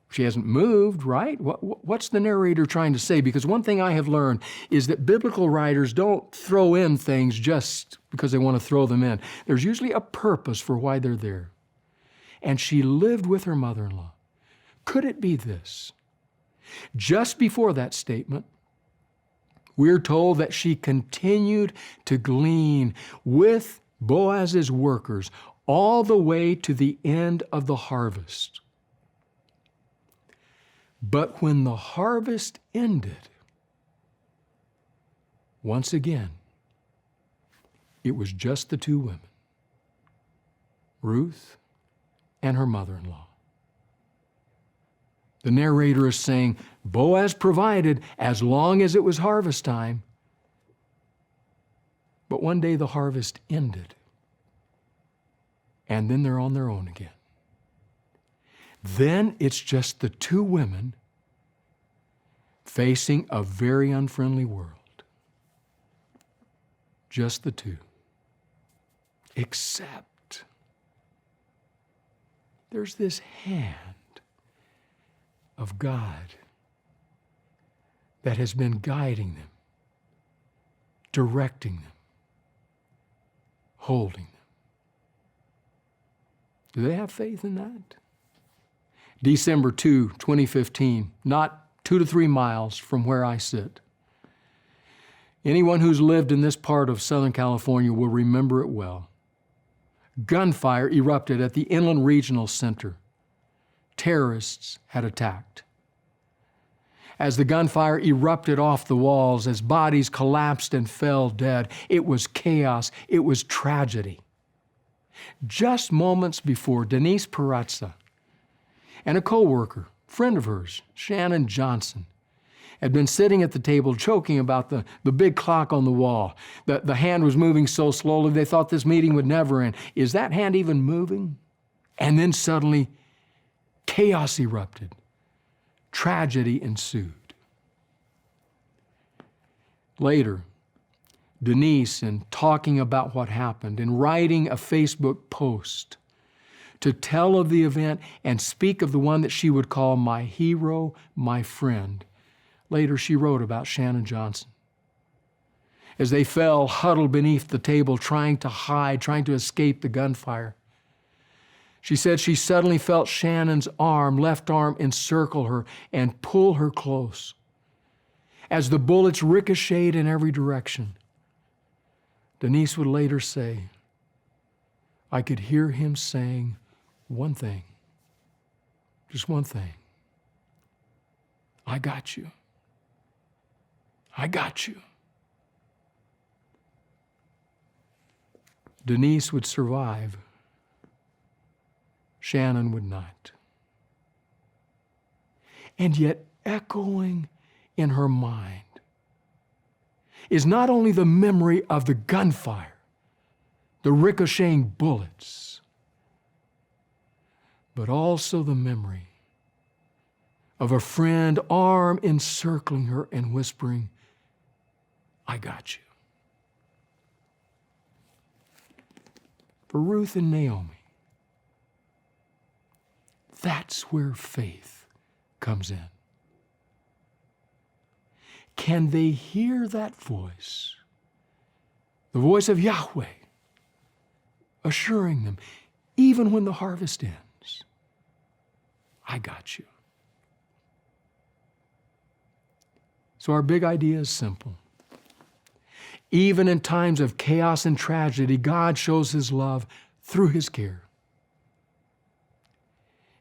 She hasn't moved, right? What's the narrator trying to say? Because one thing I have learned is that biblical writers don't throw in things just because they want to throw them in. There's usually a purpose for why they're there. "And she lived with her mother-in-law." Could it be this? Just before that statement, we're told that she continued to glean with Boaz's workers all the way to the end of the harvest. But when the harvest ended, once again, it was just the two women, Ruth and her mother-in-law. The narrator is saying, Boaz provided as long as it was harvest time. But one day the harvest ended, and then they're on their own again. Then it's just the two women facing a very unfriendly world. Just the two. Except there's this hand of God that has been guiding them, directing them, holding them. Do they have faith in that? December 2, 2015, not 2 to 3 miles from where I sit. Anyone who's lived in this part of Southern California will remember it well. Gunfire erupted at the Inland Regional Center. Terrorists had attacked. As the gunfire erupted off the walls, as bodies collapsed and fell dead, it was chaos, it was tragedy. Just moments before, Denise Perazza and a co-worker, friend of hers, Shannon Johnson, had been sitting at the table joking about the big clock on the wall. The hand was moving so slowly they thought this meeting would never end. Is that hand even moving? And then suddenly, chaos erupted. Tragedy ensued. Later, Denise, in talking about what happened and writing a Facebook post to tell of the event and speak of the one that she would call my hero, my friend, later she wrote about Shannon Johnson. As they fell huddled beneath the table, trying to hide, trying to escape the gunfire, she said she suddenly felt Shannon's left arm, encircle her and pull her close. As the bullets ricocheted in every direction, Denise would later say, I could hear him saying one thing, just one thing. I got you. I got you. Denise would survive. Shannon would not. And yet, echoing in her mind is not only the memory of the gunfire, the ricocheting bullets, but also the memory of a friend, arm encircling her and whispering, I got you. For Ruth and Naomi, that's where faith comes in. Can they hear that voice? The voice of Yahweh, assuring them, even when the harvest ends, I got you. So our big idea is simple. Even in times of chaos and tragedy, God shows His love through His care.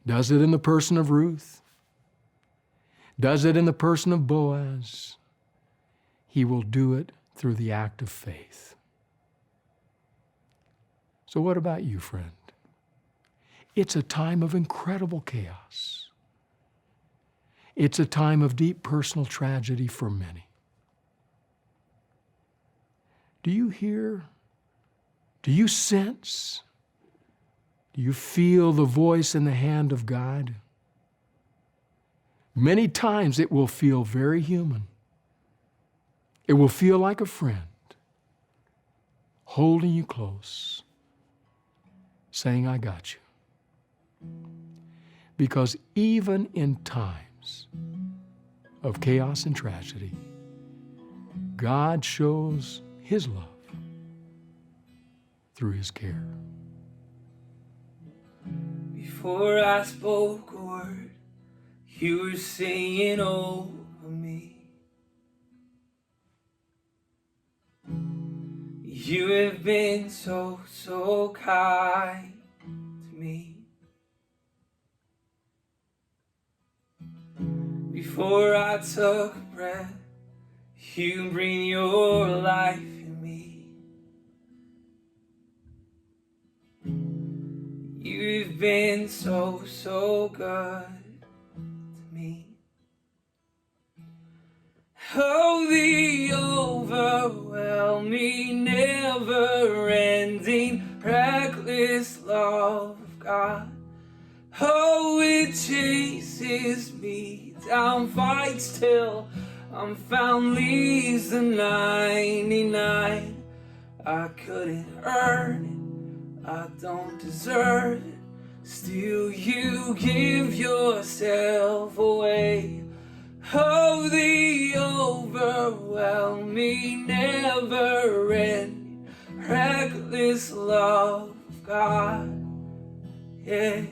Does it in the person of Ruth? Does it in the person of Boaz? He will do it through the act of faith. So what about you, friend? It's a time of incredible chaos. It's a time of deep personal tragedy for many. Do you hear? Do you sense? Do you feel the voice and the hand of God? Many times it will feel very human. It will feel like a friend holding you close, saying, I got you. Because even in times of chaos and tragedy, God shows His love through His care. Before I spoke a word, you were singing over me. You have been so, so kind to me. Before I took a breath, You breathe your life in me. You've been so, so good to me. Oh, the overwhelming, never-ending, reckless love of God. Oh, it chases me down, fights till I'm found, leaves the 99. I couldn't earn it, I don't deserve it. Still you give yourself away. Oh, the overwhelming, never-ending, reckless love of God. Yeah.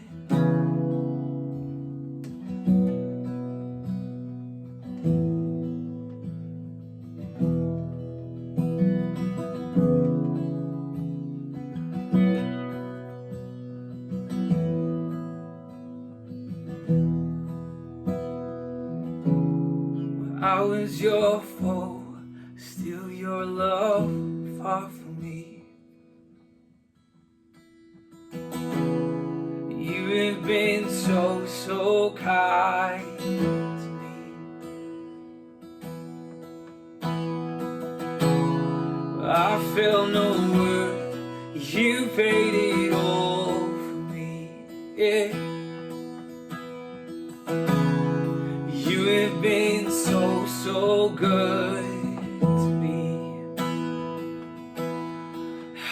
I was your foe, still your love fought for me. You have been so, so kind to me. I felt no worth, you paid it all for me. Yeah. You have been so, so good to me.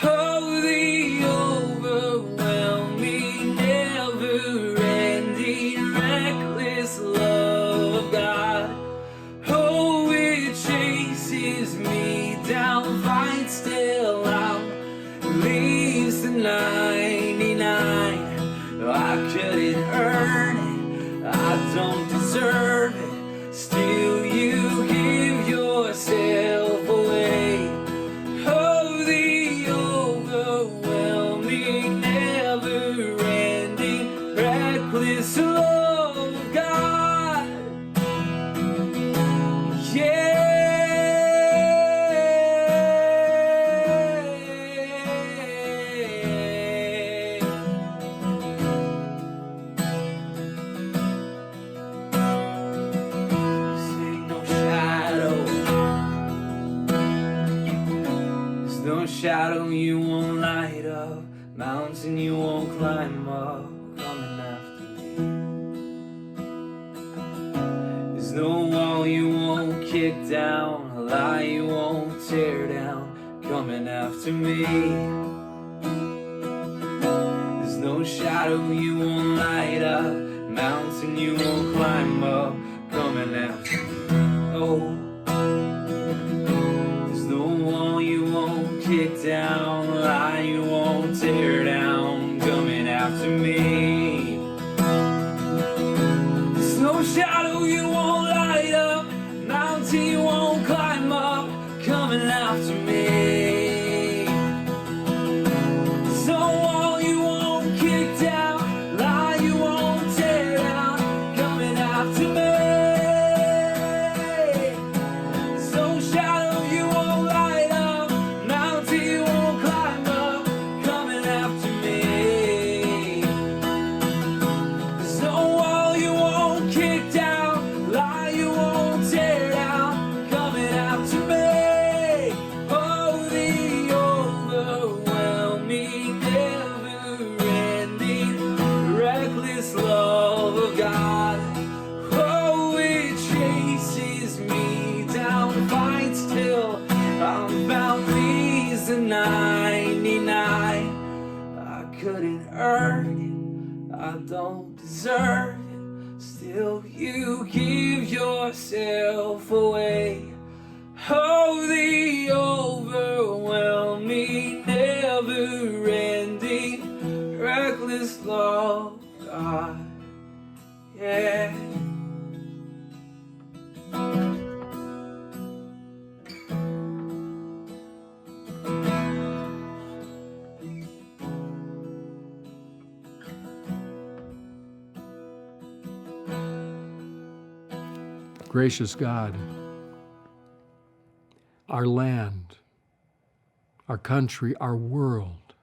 Oh, the overwhelming, never-ending, reckless love of God. Oh, it chases me down, fights till out, leaves the 99. I couldn't earn it, I don't deserve it. Still you give yourself away. Oh, the overwhelming, never-ending, reckless love of God. Yeah. No shadow you won't light up, mountain you won't climb up, coming after me. There's no wall you won't kick down, a lie you won't tear down, coming after me. There's no shadow you won't light up, mountain you won't climb up, coming after me. Oh. No wall you won't kick down, lie you won't tear down, coming after me. There's no shadow you won't light up, mountain you won't climb up, coming after me. There's no wall you won't kick down, lie you won't tear down, coming after me. Couldn't earn it, I don't deserve it. Still you give yourself away. Oh, the overwhelming, never-ending, reckless love of God. Yeah. Gracious God, Our land, our country, our world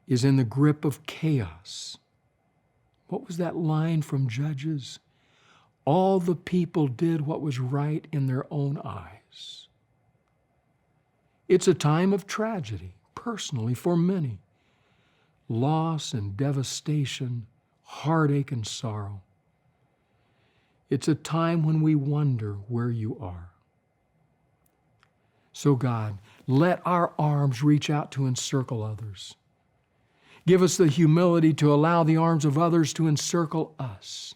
is in the grip of chaos. What was that line from Judges? All the people did what was right in their own eyes. It's a time of tragedy, personally, for many. Loss and devastation, heartache and sorrow. It's a time when we wonder where you are. So God, let our arms reach out to encircle others. Give us the humility to allow the arms of others to encircle us.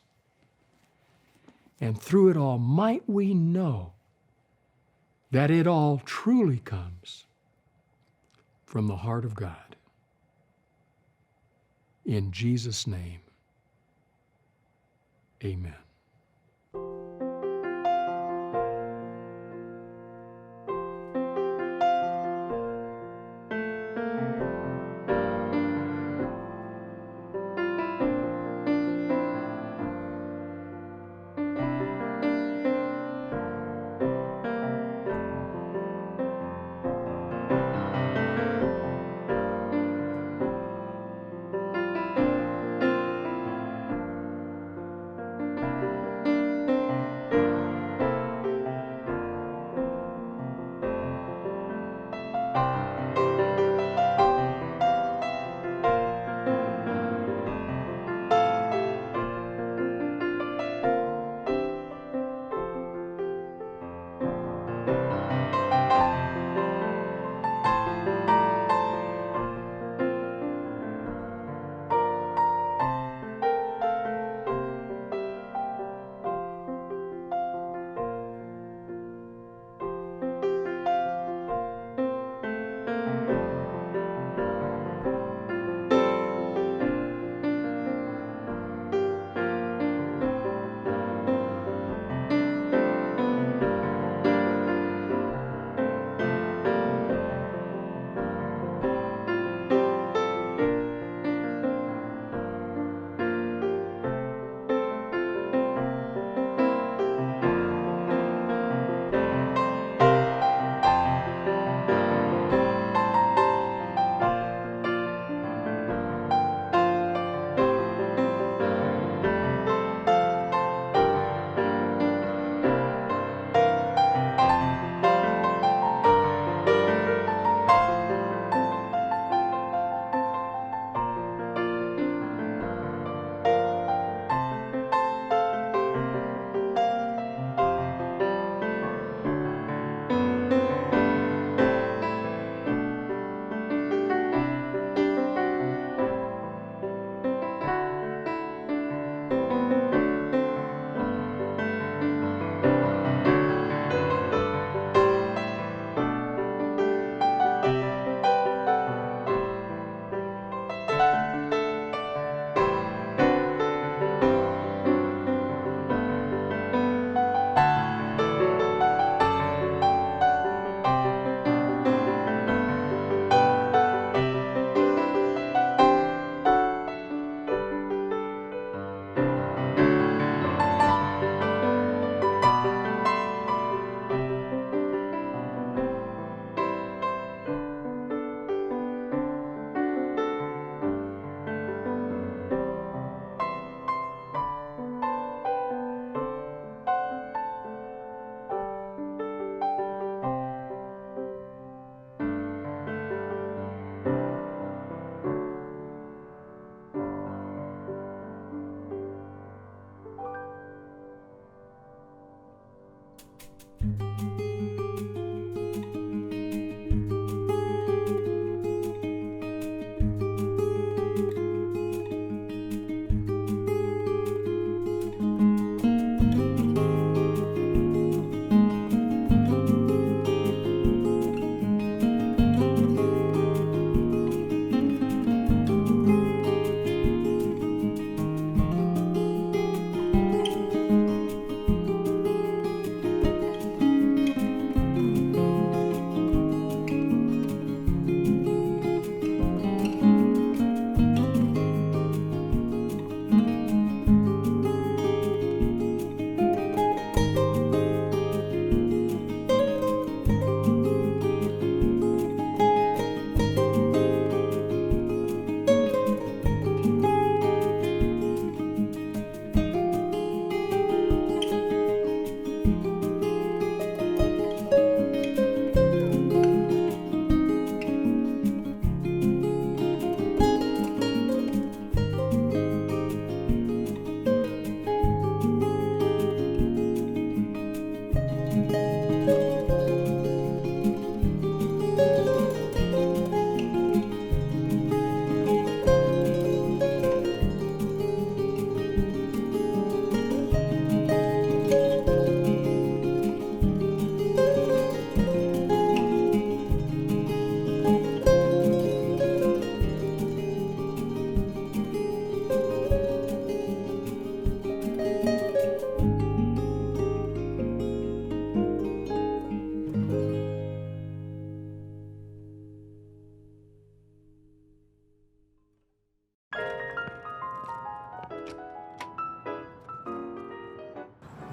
And through it all, might we know that it all truly comes from the heart of God. In Jesus' name, amen.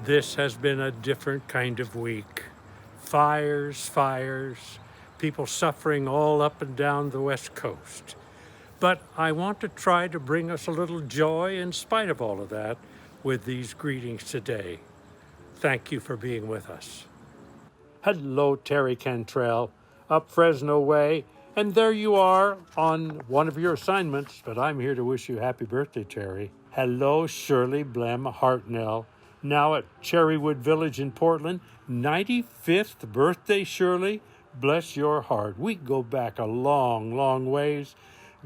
This has been a different kind of week. Fires, people suffering all up and down the West Coast. But I want to try to bring us a little joy in spite of all of that with these greetings today. Thank you for being with us. Hello, Terry Cantrell, up Fresno way. And there you are on one of your assignments, but I'm here to wish you happy birthday, Terry. Hello, Shirley Blem Hartnell, now at Cherrywood Village in Portland. 95th birthday, Shirley. Bless your heart. We go back a long, long ways.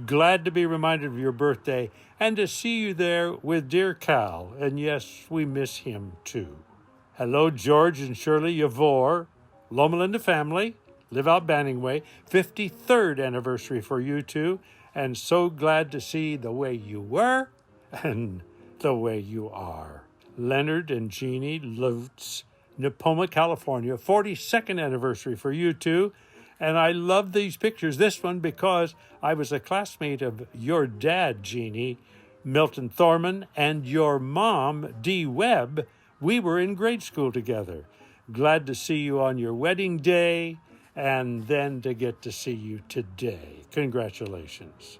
Glad to be reminded of your birthday and to see you there with dear Cal. And yes, we miss him too. Hello, George and Shirley Yavor, Loma Linda family. Live out Banning Way, 53rd anniversary for you two, and so glad to see the way you were and the way you are. Leonard and Jeannie Lutz, Nepoma, California, 42nd anniversary for you two, and I love these pictures. This one because I was a classmate of your dad, Jeannie, Milton Thorman, and your mom, Dee Webb. We were in grade school together. Glad to see you on your wedding day, and then to get to see you today. Congratulations.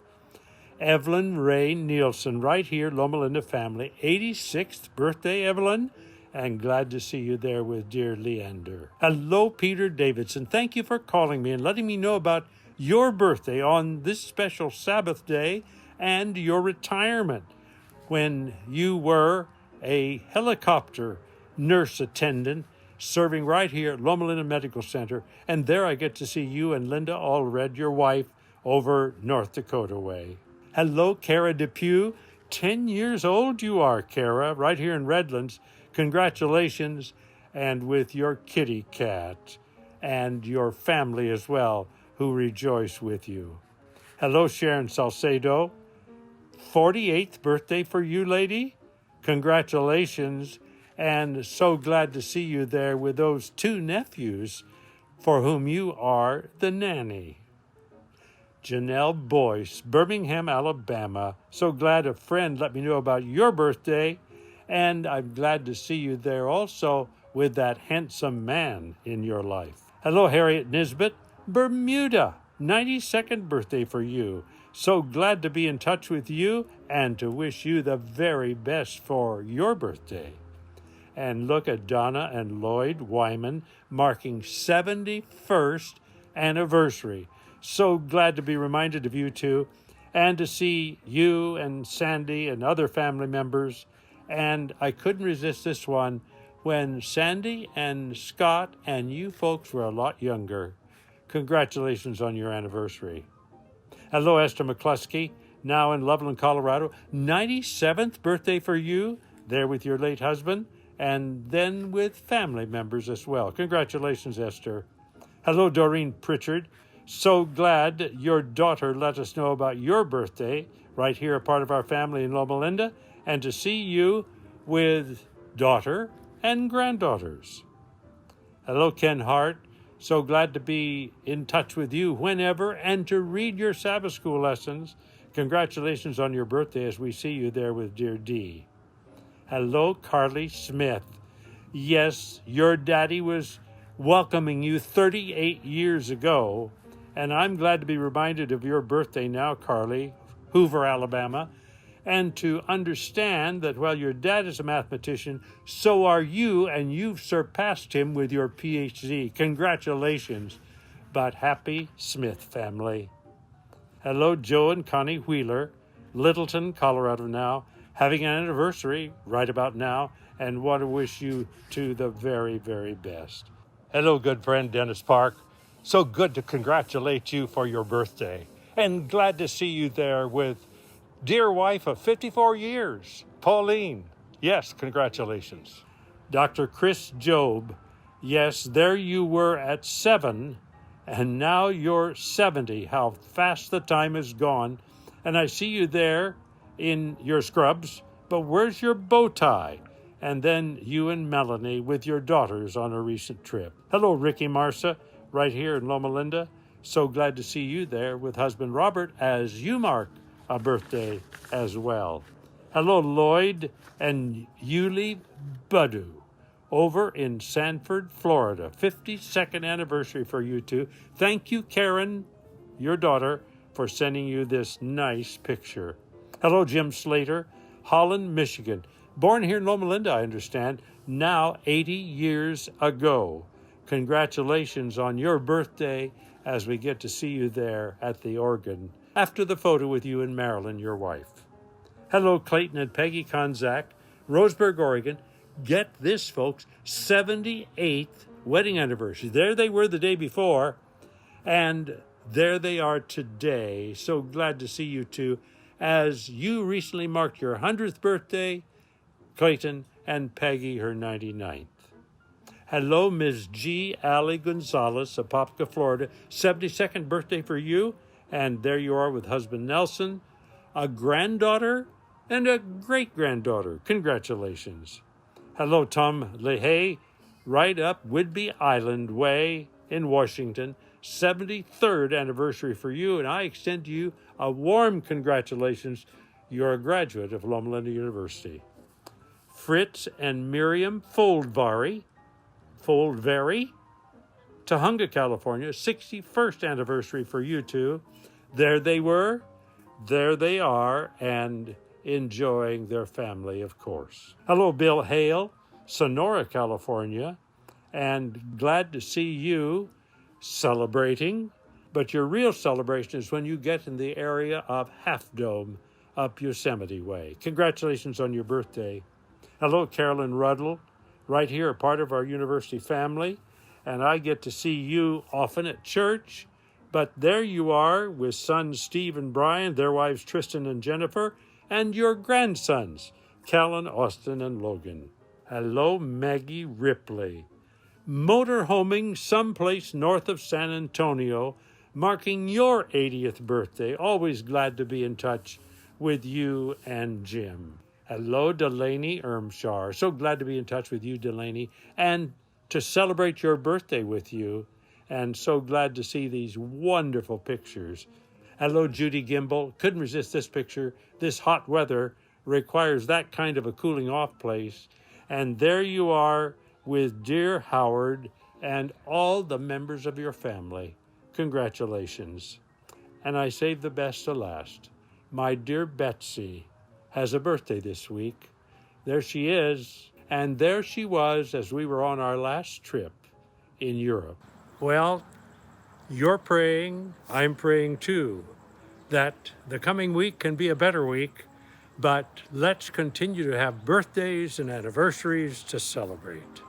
Evelyn Ray Nielsen, right here, Loma Linda family, 86th birthday, Evelyn, and glad to see you there with dear Leander. Hello, Peter Davidson. Thank you for calling me and letting me know about your birthday on this special Sabbath day and your retirement when you were a helicopter nurse attendant serving right here at Loma Linda Medical Center. And there I get to see you and Linda Allred, your wife, over North Dakota way. Hello, Kara Depew. 10 years old you are, Kara, right here in Redlands. Congratulations, and with your kitty cat and your family as well, who rejoice with you. Hello, Sharon Salcedo. 48th birthday for you, lady. Congratulations. And so glad to see you there with those two nephews for whom you are the nanny. Janelle Boyce, Birmingham, Alabama. So glad a friend let me know about your birthday. And I'm glad to see you there also with that handsome man in your life. Hello, Harriet Nisbet, Bermuda. 92nd birthday for you. So glad to be in touch with you and to wish you the very best for your birthday. And look at Donna and Lloyd Wyman marking 71st anniversary. So glad to be reminded of you two and to see you and Sandy and other family members. And I couldn't resist this one when Sandy and Scott and you folks were a lot younger. Congratulations on your anniversary. Hello, Esther McCluskey, now in Loveland, Colorado. 97th birthday for you, there with your late husband. And then with family members as well. Congratulations, Esther. Hello, Doreen Pritchard. So glad your daughter let us know about your birthday, right here, a part of our family in Loma Linda, and to see you with daughter and granddaughters. Hello, Ken Hart. So glad to be in touch with you whenever and to read your Sabbath School lessons. Congratulations on your birthday as we see you there with dear Dee. Hello, Carly Smith. Yes, your daddy was welcoming you 38 years ago, and I'm glad to be reminded of your birthday now, Carly, Hoover, Alabama, and to understand that while your dad is a mathematician, so are you, and you've surpassed him with your PhD. Congratulations, but happy Smith family. Hello, Joe and Connie Wheeler, Littleton, Colorado now, having an anniversary right about now, and want to wish you two the very, very best. Hello, good friend Dennis Park. So good to congratulate you for your birthday, and glad to see you there with dear wife of 54 years, Pauline. Yes, congratulations. Dr. Chris Job. Yes, there you were at 7, and now you're 70. How fast the time has gone. And I see you there in your scrubs, but where's your bow tie? And then you and Melanie with your daughters on a recent trip. Hello, Ricky Marsa, right here in Loma Linda. So glad to see you there with husband Robert as you mark a birthday as well. Hello, Lloyd and Yuli Budu. over in Sanford, Florida. 52nd anniversary for you two. Thank you, Karen, your daughter, for sending you this nice picture. Hello, Jim Slater, Holland, Michigan. Born here in Loma Linda, I understand, now 80 years ago. Congratulations on your birthday as we get to see you there at the organ after the photo with you and Marilyn, your wife. Hello, Clayton and Peggy Konzak, Roseburg, Oregon. Get this, folks, 78th wedding anniversary. There they were the day before, and there they are today. So glad to see you two as you recently marked your 100th birthday, Clayton, and Peggy her 99th. Hello, Ms. G. Allie Gonzalez of Apopka, Florida. 72nd birthday for you, and there you are with husband Nelson, a granddaughter, and a great-granddaughter. Congratulations. Hello, Tom LeHay, right up Whidbey Island Way in Washington. 73rd anniversary for you, and I extend to you a warm congratulations. You're a graduate of Loma Linda University. Fritz and Miriam Foldvary, Tahunga, California, 61st anniversary for you two. There they were, there they are, and enjoying their family, of course. Hello, Bill Hale, Sonora, California, and glad to see you celebrating, but your real celebration is when you get in the area of Half Dome up Yosemite Way. Congratulations on your birthday. Hello, Carolyn Ruddle, right here, a part of our university family, and I get to see you often at church, but there you are with sons Steve and Brian, their wives Tristan and Jennifer, and your grandsons, Callan, Austin, and Logan. Hello, Maggie Ripley, motorhoming someplace north of San Antonio, marking your 80th birthday. Always glad to be in touch with you and Jim. Hello, Delaney Ermshar. So glad to be in touch with you, Delaney, and to celebrate your birthday with you, and so glad to see these wonderful pictures. Hello, Judy Gimbel. Couldn't resist this picture. This hot weather requires that kind of a cooling off place. And there you are with dear Howard and all the members of your family. Congratulations. And I saved the best to last. My dear Betsy has a birthday this week. There she is, and there she was as we were on our last trip in Europe. Well, you're praying, I'm praying too, that the coming week can be a better week, but let's continue to have birthdays and anniversaries to celebrate.